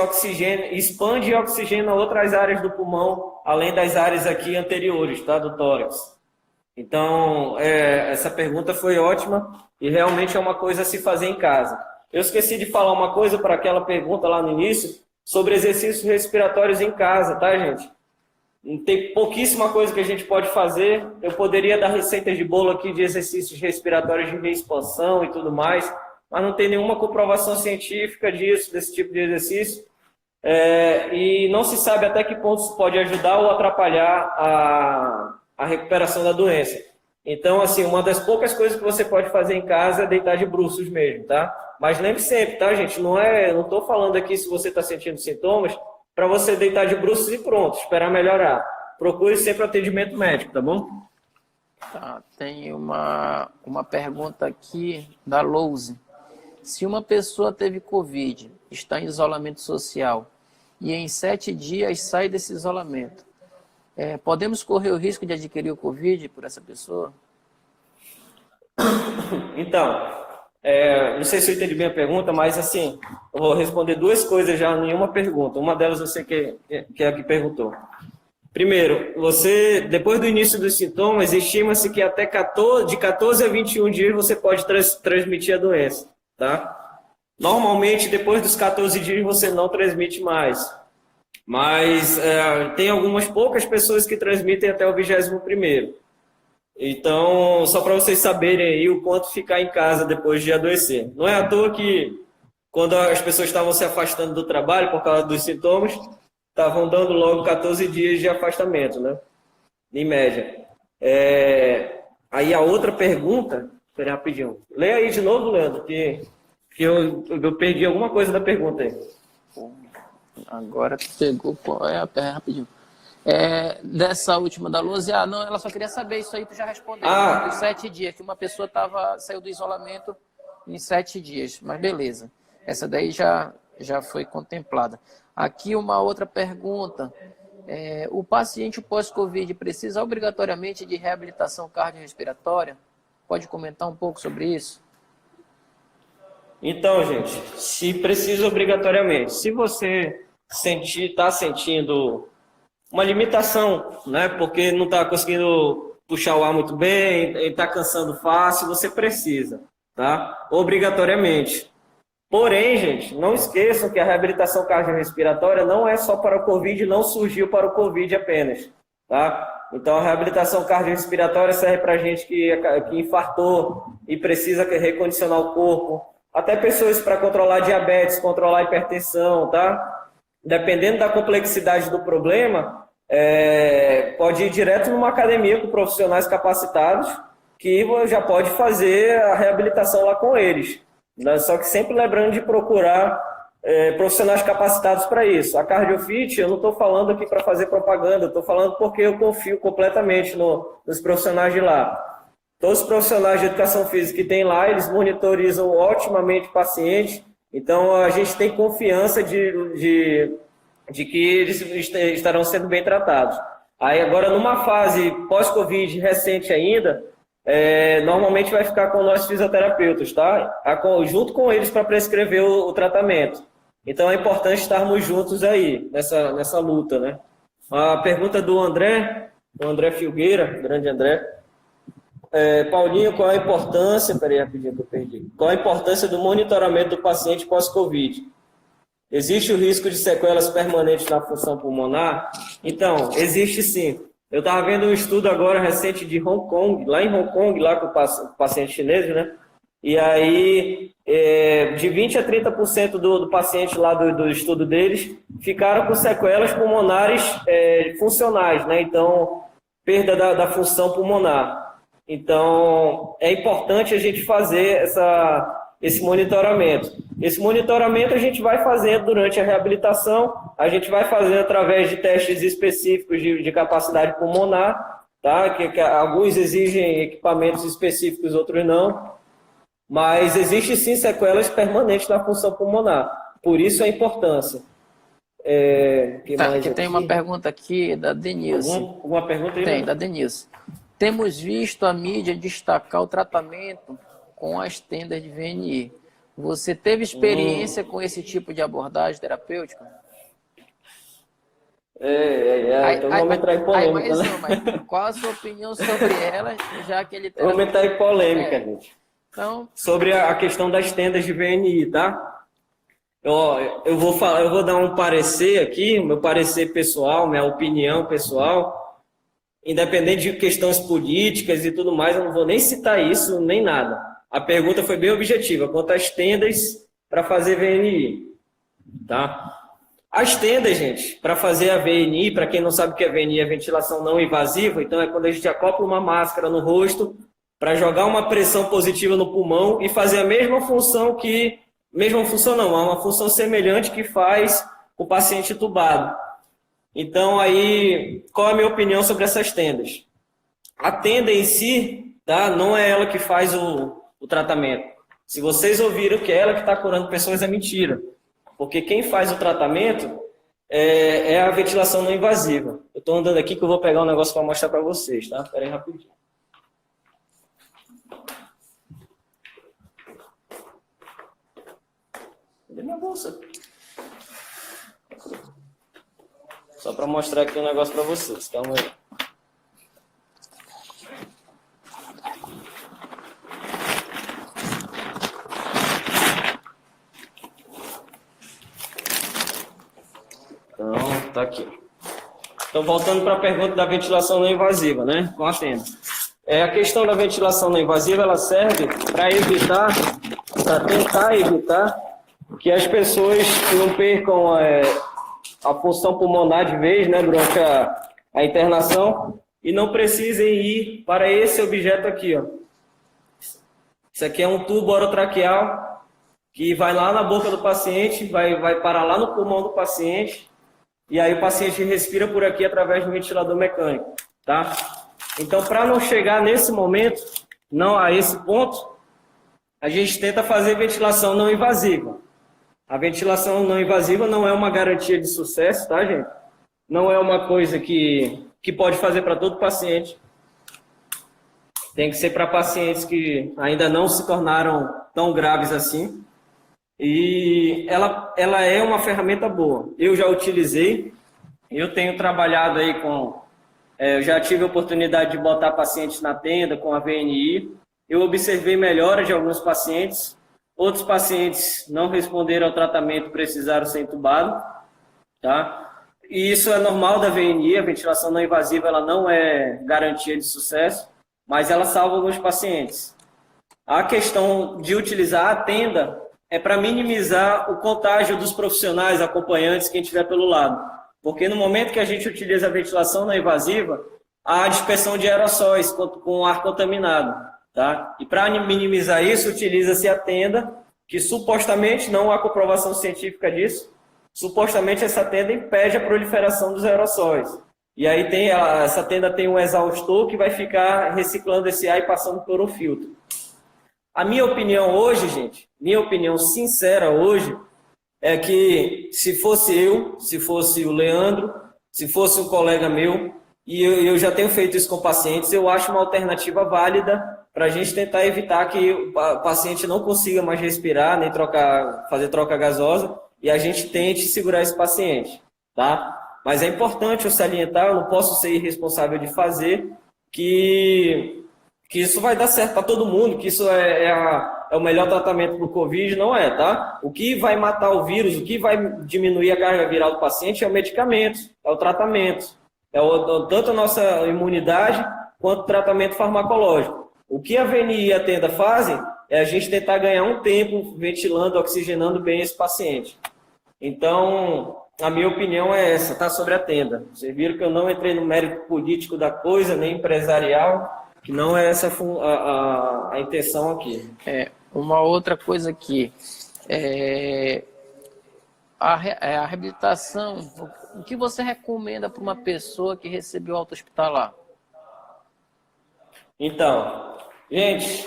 expande e oxigena outras áreas do pulmão, além das áreas aqui anteriores, tá? Do tórax. Então, essa pergunta foi ótima e realmente é uma coisa a se fazer em casa. Eu esqueci de falar uma coisa para aquela pergunta lá no início, sobre exercícios respiratórios em casa, tá, gente? Tem pouquíssima coisa que a gente pode fazer. Eu poderia dar receitas de bolo aqui de exercícios respiratórios de expansão e tudo mais, mas não tem nenhuma comprovação científica desse tipo de exercício. E não se sabe até que ponto isso pode ajudar ou atrapalhar a recuperação da doença. Então, assim, uma das poucas coisas que você pode fazer em casa é deitar de bruços mesmo, tá? Mas lembre sempre, tá, gente? Não estou falando aqui, se você está sentindo sintomas, para você deitar de bruços e pronto, esperar melhorar. Procure sempre atendimento médico, tá bom? Tá, tem uma pergunta aqui da Louise. Se uma pessoa teve Covid, está em isolamento social e em 7 dias sai desse isolamento, podemos correr o risco de adquirir o Covid por essa pessoa? Então, não sei se eu entendi bem a pergunta, mas assim, eu vou responder 2 coisas já em uma pergunta. Uma delas eu sei que é a que perguntou. Primeiro, depois do início dos sintomas, estima-se que até de 14 a 21 dias você pode transmitir a doença, tá? Normalmente, depois dos 14 dias você não transmite mais. Mas tem algumas poucas pessoas que transmitem até o 21º. Então, só para vocês saberem aí o quanto ficar em casa depois de adoecer. Não é à toa que, quando as pessoas estavam se afastando do trabalho por causa dos sintomas, estavam dando logo 14 dias de afastamento, né? Em média. Aí a outra pergunta... Espera aí, rapidinho. Lê aí de novo, Leandro, que eu perdi alguma coisa da pergunta aí. Agora tu pegou, qual é a pergunta, rapidinho. Dessa última da Luz, não, ela só queria saber, isso aí tu já respondeu. Os 7 dias, que uma pessoa saiu do isolamento em 7 dias, mas beleza. Essa daí já foi contemplada. Aqui uma outra pergunta. O paciente pós-Covid precisa obrigatoriamente de reabilitação cardiorrespiratória? Pode comentar um pouco sobre isso? Então, gente, se precisa obrigatoriamente. Se você está sentindo uma limitação, né, porque não está conseguindo puxar o ar muito bem, está cansando fácil, você precisa, tá? Obrigatoriamente. Porém, gente, não esqueçam que a reabilitação cardiorrespiratória não é só para o Covid, não surgiu para o Covid apenas, tá? Então, a reabilitação cardiorrespiratória serve para gente que infartou e precisa recondicionar o corpo, até pessoas para controlar diabetes, controlar hipertensão, tá? Dependendo da complexidade do problema, pode ir direto numa academia com profissionais capacitados, que já pode fazer a reabilitação lá com eles. Só que sempre lembrando de procurar profissionais capacitados para isso. A CardioFit, eu não estou falando aqui para fazer propaganda, eu estou falando porque eu confio completamente nos profissionais de lá. Todos os profissionais de educação física que tem lá, eles monitorizam otimamente o paciente, então a gente tem confiança de que eles estarão sendo bem tratados. Aí agora, numa fase pós-Covid recente ainda, normalmente vai ficar com nós fisioterapeutas, tá? Junto com eles para prescrever o tratamento. Então é importante estarmos juntos aí, nessa luta, né? A pergunta do André o André Filgueira, grande André. Paulinho, qual a importância, peraí rapidinho que eu perdi, qual a importância do monitoramento do paciente pós-Covid? Existe o risco de sequelas permanentes na função pulmonar? Então, existe sim. Eu estava vendo um estudo agora recente de Hong Kong, lá em Hong Kong, lá com o paciente chinês, né? E aí, de 20% a 30% do paciente lá do estudo deles ficaram com sequelas pulmonares funcionais, né? Então, perda da função pulmonar. Então, é importante a gente fazer esse monitoramento. Esse monitoramento a gente vai fazendo durante a reabilitação, a gente vai fazendo através de testes específicos de capacidade pulmonar, tá? Que alguns exigem equipamentos específicos, outros não. Mas existe sim sequelas permanentes na função pulmonar. Por isso a importância. Aqui tem uma pergunta aqui da Denise. Alguma pergunta aí? Tem, da Denise. Temos visto a mídia destacar o tratamento com as tendas de VNI. Você teve experiência com esse tipo de abordagem terapêutica? Então vamos entrar em polêmica, né? Mas qual a sua opinião sobre ela, já que ele... Vamos entrar em polêmica, gente. Então... Sobre a questão das tendas de VNI, tá? Eu vou dar um parecer aqui, meu parecer pessoal, minha opinião pessoal. Independente de questões políticas e tudo mais, eu não vou nem citar isso, nem nada. A pergunta foi bem objetiva, quanto às tendas para fazer VNI. Tá? As tendas, gente, para fazer a VNI, para quem não sabe o que é VNI, é ventilação não invasiva, então é quando a gente acopla uma máscara no rosto para jogar uma pressão positiva no pulmão e fazer a mesma função uma função semelhante que faz o paciente entubado. Então, aí, qual é a minha opinião sobre essas tendas? A tenda em si, tá, não é ela que faz o tratamento. Se vocês ouviram que é ela que está curando pessoas, é mentira. Porque quem faz o tratamento é a ventilação não invasiva. Eu estou andando aqui que eu vou pegar um negócio para mostrar para vocês, tá? Espera aí rapidinho. Cadê minha bolsa? Só para mostrar aqui um negócio para vocês. Calma aí. Então, tá aqui. Então, voltando para a pergunta da ventilação não invasiva, né? Com a tenda. A questão da ventilação não invasiva, ela serve para tentar evitar que as pessoas não percam a função pulmonar de vez, né, durante a internação, e não precisem ir para esse objeto aqui, ó. Isso aqui é um tubo orotraqueal que vai lá na boca do paciente, vai parar lá no pulmão do paciente, e aí o paciente respira por aqui através do ventilador mecânico, tá? Então, para não chegar nesse momento, não a esse ponto, a gente tenta fazer ventilação não invasiva. A ventilação não invasiva não é uma garantia de sucesso, tá, gente? Não é uma coisa que pode fazer para todo paciente. Tem que ser para pacientes que ainda não se tornaram tão graves assim. E ela é uma ferramenta boa. Eu já utilizei, eu tenho trabalhado aí com... eu já tive a oportunidade de botar pacientes na tenda com a VNI. Eu observei melhoras de alguns pacientes. Outros pacientes não responderam ao tratamento, precisaram ser entubados, tá? E isso é normal da VNI, a ventilação não invasiva, ela não é garantia de sucesso, mas ela salva alguns pacientes. A questão de utilizar a tenda é para minimizar o contágio dos profissionais, acompanhantes, quem estiver pelo lado. Porque no momento que a gente utiliza a ventilação não invasiva, há dispersão de aerossóis com ar contaminado. Tá? E para minimizar isso, utiliza-se a tenda, que supostamente, não há comprovação científica disso, supostamente essa tenda impede a proliferação dos aerossóis. E aí essa tenda tem um exaustor que vai ficar reciclando esse ar e passando por um filtro. A minha opinião hoje, gente, minha opinião sincera hoje, é que se fosse eu, se fosse o Leandro, se fosse um colega meu, e eu já tenho feito isso com pacientes, eu acho uma alternativa válida para a gente tentar evitar que o paciente não consiga mais respirar, nem fazer troca gasosa, e a gente tente segurar esse paciente, tá? Mas é importante eu salientar, eu não posso ser irresponsável de fazer, que isso vai dar certo para todo mundo, que isso é o melhor tratamento para o Covid, não é, tá? O que vai matar o vírus, o que vai diminuir a carga viral do paciente é o medicamento, é o tratamento, tanto a nossa imunidade quanto o tratamento farmacológico. O que a VNI e a Tenda fazem é a gente tentar ganhar um tempo ventilando, oxigenando bem esse paciente. Então, a minha opinião é essa, tá? Sobre a Tenda. Vocês viram que eu não entrei no mérito político da coisa, nem empresarial, que não é essa a intenção aqui. Uma outra coisa aqui, a reabilitação, o que você recomenda para uma pessoa que recebeu alta hospitalar? Então, gente,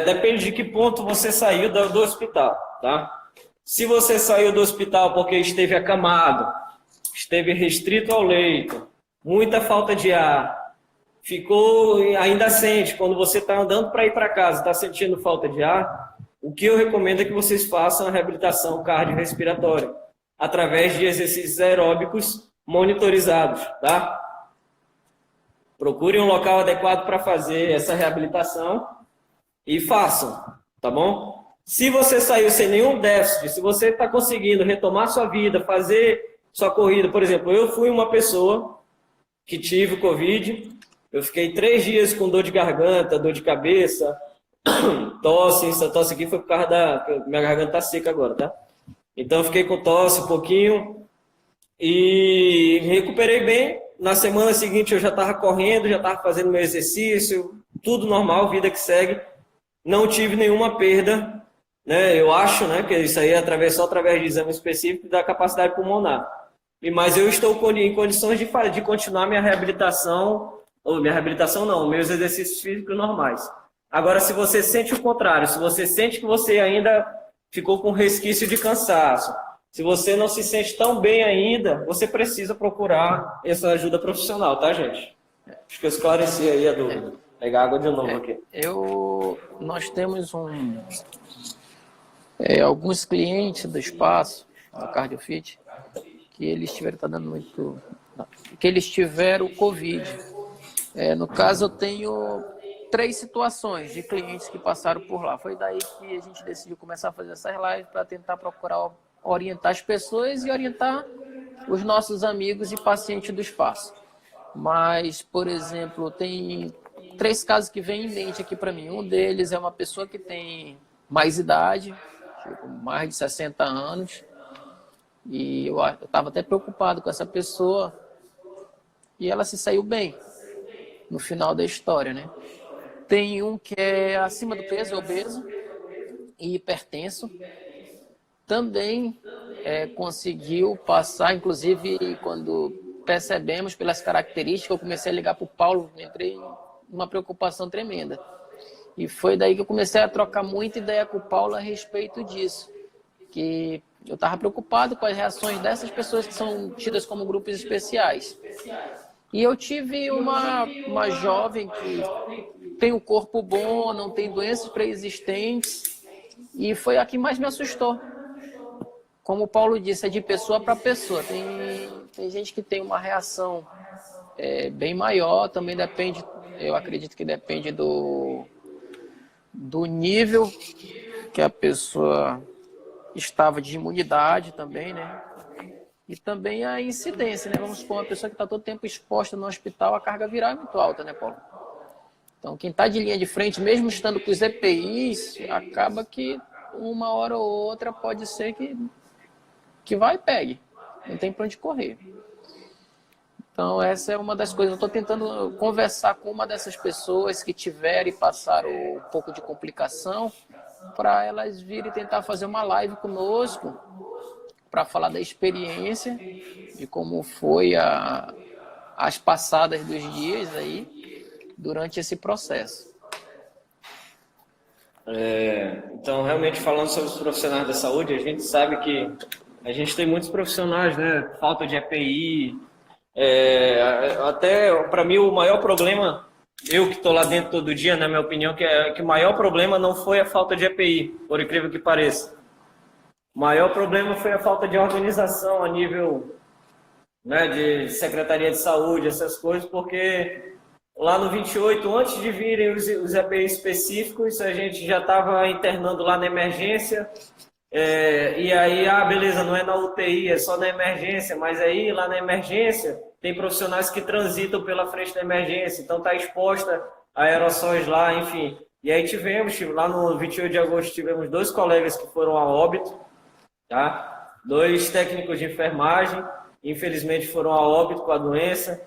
depende de que ponto você saiu do hospital, tá? Se você saiu do hospital porque esteve acamado, esteve restrito ao leito, muita falta de ar, ficou, ainda sente, quando você está andando para ir para casa, está sentindo falta de ar, o que eu recomendo é que vocês façam a reabilitação cardiorrespiratória, através de exercícios aeróbicos monitorizados, tá? Procure um local adequado para fazer essa reabilitação e façam, tá bom? Se você saiu sem nenhum déficit, se você está conseguindo retomar sua vida, fazer sua corrida, por exemplo, eu fui uma pessoa que tive o Covid, eu fiquei 3 dias com dor de garganta, dor de cabeça, tosse, essa tosse aqui foi por causa minha garganta tá seca agora, tá? Então eu fiquei com tosse um pouquinho e recuperei bem. Na semana seguinte eu já estava correndo, já estava fazendo meu exercício, tudo normal, vida que segue. Não tive nenhuma perda, né? Eu acho, né, que isso aí é só através de exame específico da capacidade pulmonar. Mas eu estou em condições de continuar minha reabilitação, ou minha reabilitação não, meus exercícios físicos normais. Agora, se você sente o contrário, se você sente que você ainda ficou com resquício de cansaço, se você não se sente tão bem ainda, você precisa procurar essa ajuda profissional, tá, gente? Acho que eu esclareci aí a dúvida. Vou pegar água de novo aqui. Nós temos alguns clientes do espaço, do CardioFit, que eles tiveram Covid. No caso, eu tenho 3 situações de clientes que passaram por lá. Foi daí que a gente decidiu começar a fazer essas lives para tentar procurar orientar as pessoas e orientar os nossos amigos e pacientes do espaço. Mas, por exemplo, tem 3 casos que vêm em mente aqui para mim. Um deles é uma pessoa que tem mais idade, tipo, mais de 60 anos, e eu estava até preocupado com essa pessoa, e ela se saiu bem no final da história, né? Tem um que é acima do peso, obeso e hipertenso, também conseguiu passar, inclusive quando percebemos pelas características, eu comecei a ligar para o Paulo, entrei numa preocupação tremenda. E foi daí que eu comecei a trocar muita ideia com o Paulo a respeito disso, que eu estava preocupado com as reações dessas pessoas que são tidas como grupos especiais. E eu tive uma jovem que tem um corpo bom, não tem doenças pré-existentes, e foi a que mais me assustou. Como o Paulo disse, é de pessoa para pessoa. Tem gente que tem uma reação bem maior, também depende, eu acredito que depende do nível que a pessoa estava de imunidade também, né? E também a incidência, né? Vamos supor, uma pessoa que está todo tempo exposta no hospital, a carga viral é muito alta, né, Paulo? Então, quem está de linha de frente, mesmo estando com os EPIs, acaba que uma hora ou outra pode ser que vai e pegue. Não tem para onde correr. Então, essa é uma das coisas. Eu estou tentando conversar com uma dessas pessoas que tiveram e passaram um pouco de complicação, para elas virem tentar fazer uma live conosco, para falar da experiência, de como foi as passadas dos dias aí, durante esse processo. Então, realmente, falando sobre os profissionais da saúde, a gente sabe que a gente tem muitos profissionais, né? Falta de EPI. Até, para mim, o maior problema, eu que estou lá dentro todo dia, na minha opinião, que o maior problema não foi a falta de EPI, por incrível que pareça. O maior problema foi a falta de organização a nível né, de Secretaria de Saúde, essas coisas, porque lá no 28, antes de virem os EPIs específicos, a gente já estava internando lá na emergência, e aí, beleza, não é na UTI, é só na emergência, mas aí lá na emergência tem profissionais que transitam pela frente da emergência, então está exposta a aerossóis lá, enfim. E aí lá no 28 de agosto, tivemos 2 colegas que foram a óbito, tá? 2 técnicos de enfermagem, infelizmente foram a óbito com a doença.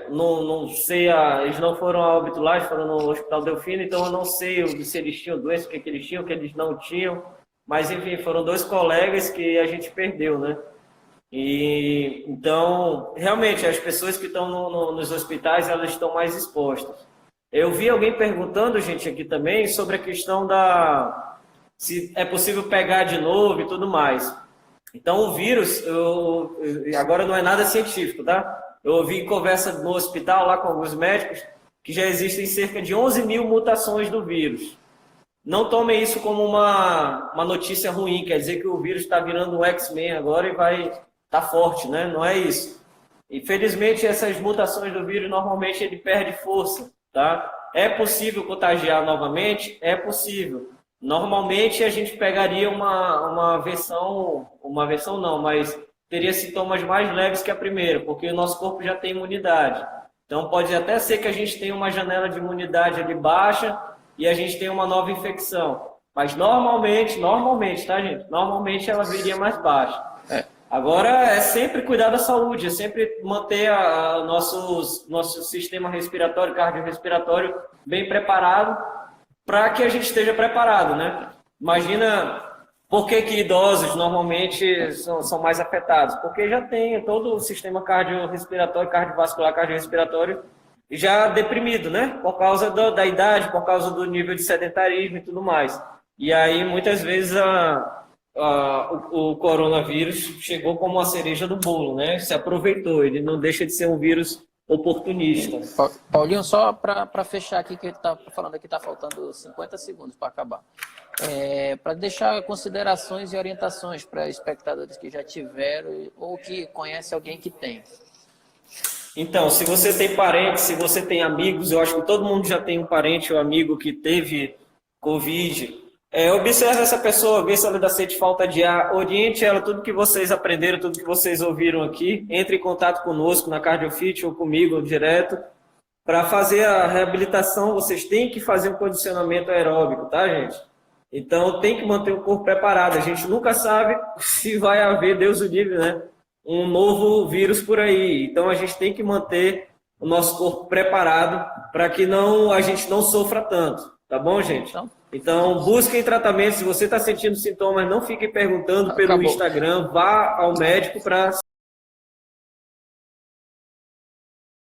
Não sei, eles não foram a óbito lá, eles foram no Hospital Delfino, então eu não sei se eles tinham doença, o que eles tinham, o que eles não tinham, mas enfim, foram 2 colegas que a gente perdeu, né? E então, realmente, as pessoas que estão nos hospitais, elas estão mais expostas. Eu vi alguém perguntando, gente, aqui também, sobre a questão se é possível pegar de novo e tudo mais. Então, o vírus, agora não é nada científico, tá? Eu ouvi conversa no hospital lá com alguns médicos que já existem cerca de 11 mil mutações do vírus. Não tomem isso como uma notícia ruim, quer dizer que o vírus está virando um X-Men agora e vai estar forte, né? Não é isso. Infelizmente, essas mutações do vírus, normalmente ele perde força, tá? É possível contagiar novamente? É possível. Normalmente, a gente pegaria uma versão não, mas teria sintomas mais leves que a primeira, porque o nosso corpo já tem imunidade. Então, pode até ser que a gente tenha uma janela de imunidade ali baixa e a gente tenha uma nova infecção. Mas normalmente, tá, gente? Normalmente ela viria mais baixa. Agora, é sempre cuidar da saúde, é sempre manter nosso sistema respiratório, cardiorrespiratório bem preparado para que a gente esteja preparado, né? Imagina por que idosos normalmente são mais afetados. Porque já tem todo o sistema cardiorrespiratório, cardiovascular, cardiorrespiratório já deprimido, né? Por causa da idade, por causa do nível de sedentarismo e tudo mais. E aí, muitas vezes, o coronavírus chegou como a cereja do bolo, né? Se aproveitou, ele não deixa de ser um vírus oportunista. Paulinho, só para fechar aqui, que ele está falando aqui, está faltando 50 segundos para acabar. Para deixar considerações e orientações para espectadores que já tiveram ou que conhecem alguém que tem. Então, se você tem parentes, se você tem amigos, eu acho que todo mundo já tem um parente ou amigo que teve Covid. Observe essa pessoa, vê se ela ainda sente falta de ar, oriente ela, tudo que vocês aprenderam, tudo que vocês ouviram aqui, entre em contato conosco na CardioFit ou comigo direto. Para fazer a reabilitação, vocês têm que fazer um condicionamento aeróbico, tá, gente? Então, tem que manter o corpo preparado. A gente nunca sabe se vai haver, Deus o livre, né? Um novo vírus por aí. Então, a gente tem que manter o nosso corpo preparado para que a gente não sofra tanto. Tá bom, gente? Então, busquem tratamento. Se você está sentindo sintomas, não fique perguntando pelo Instagram. Vá ao médico para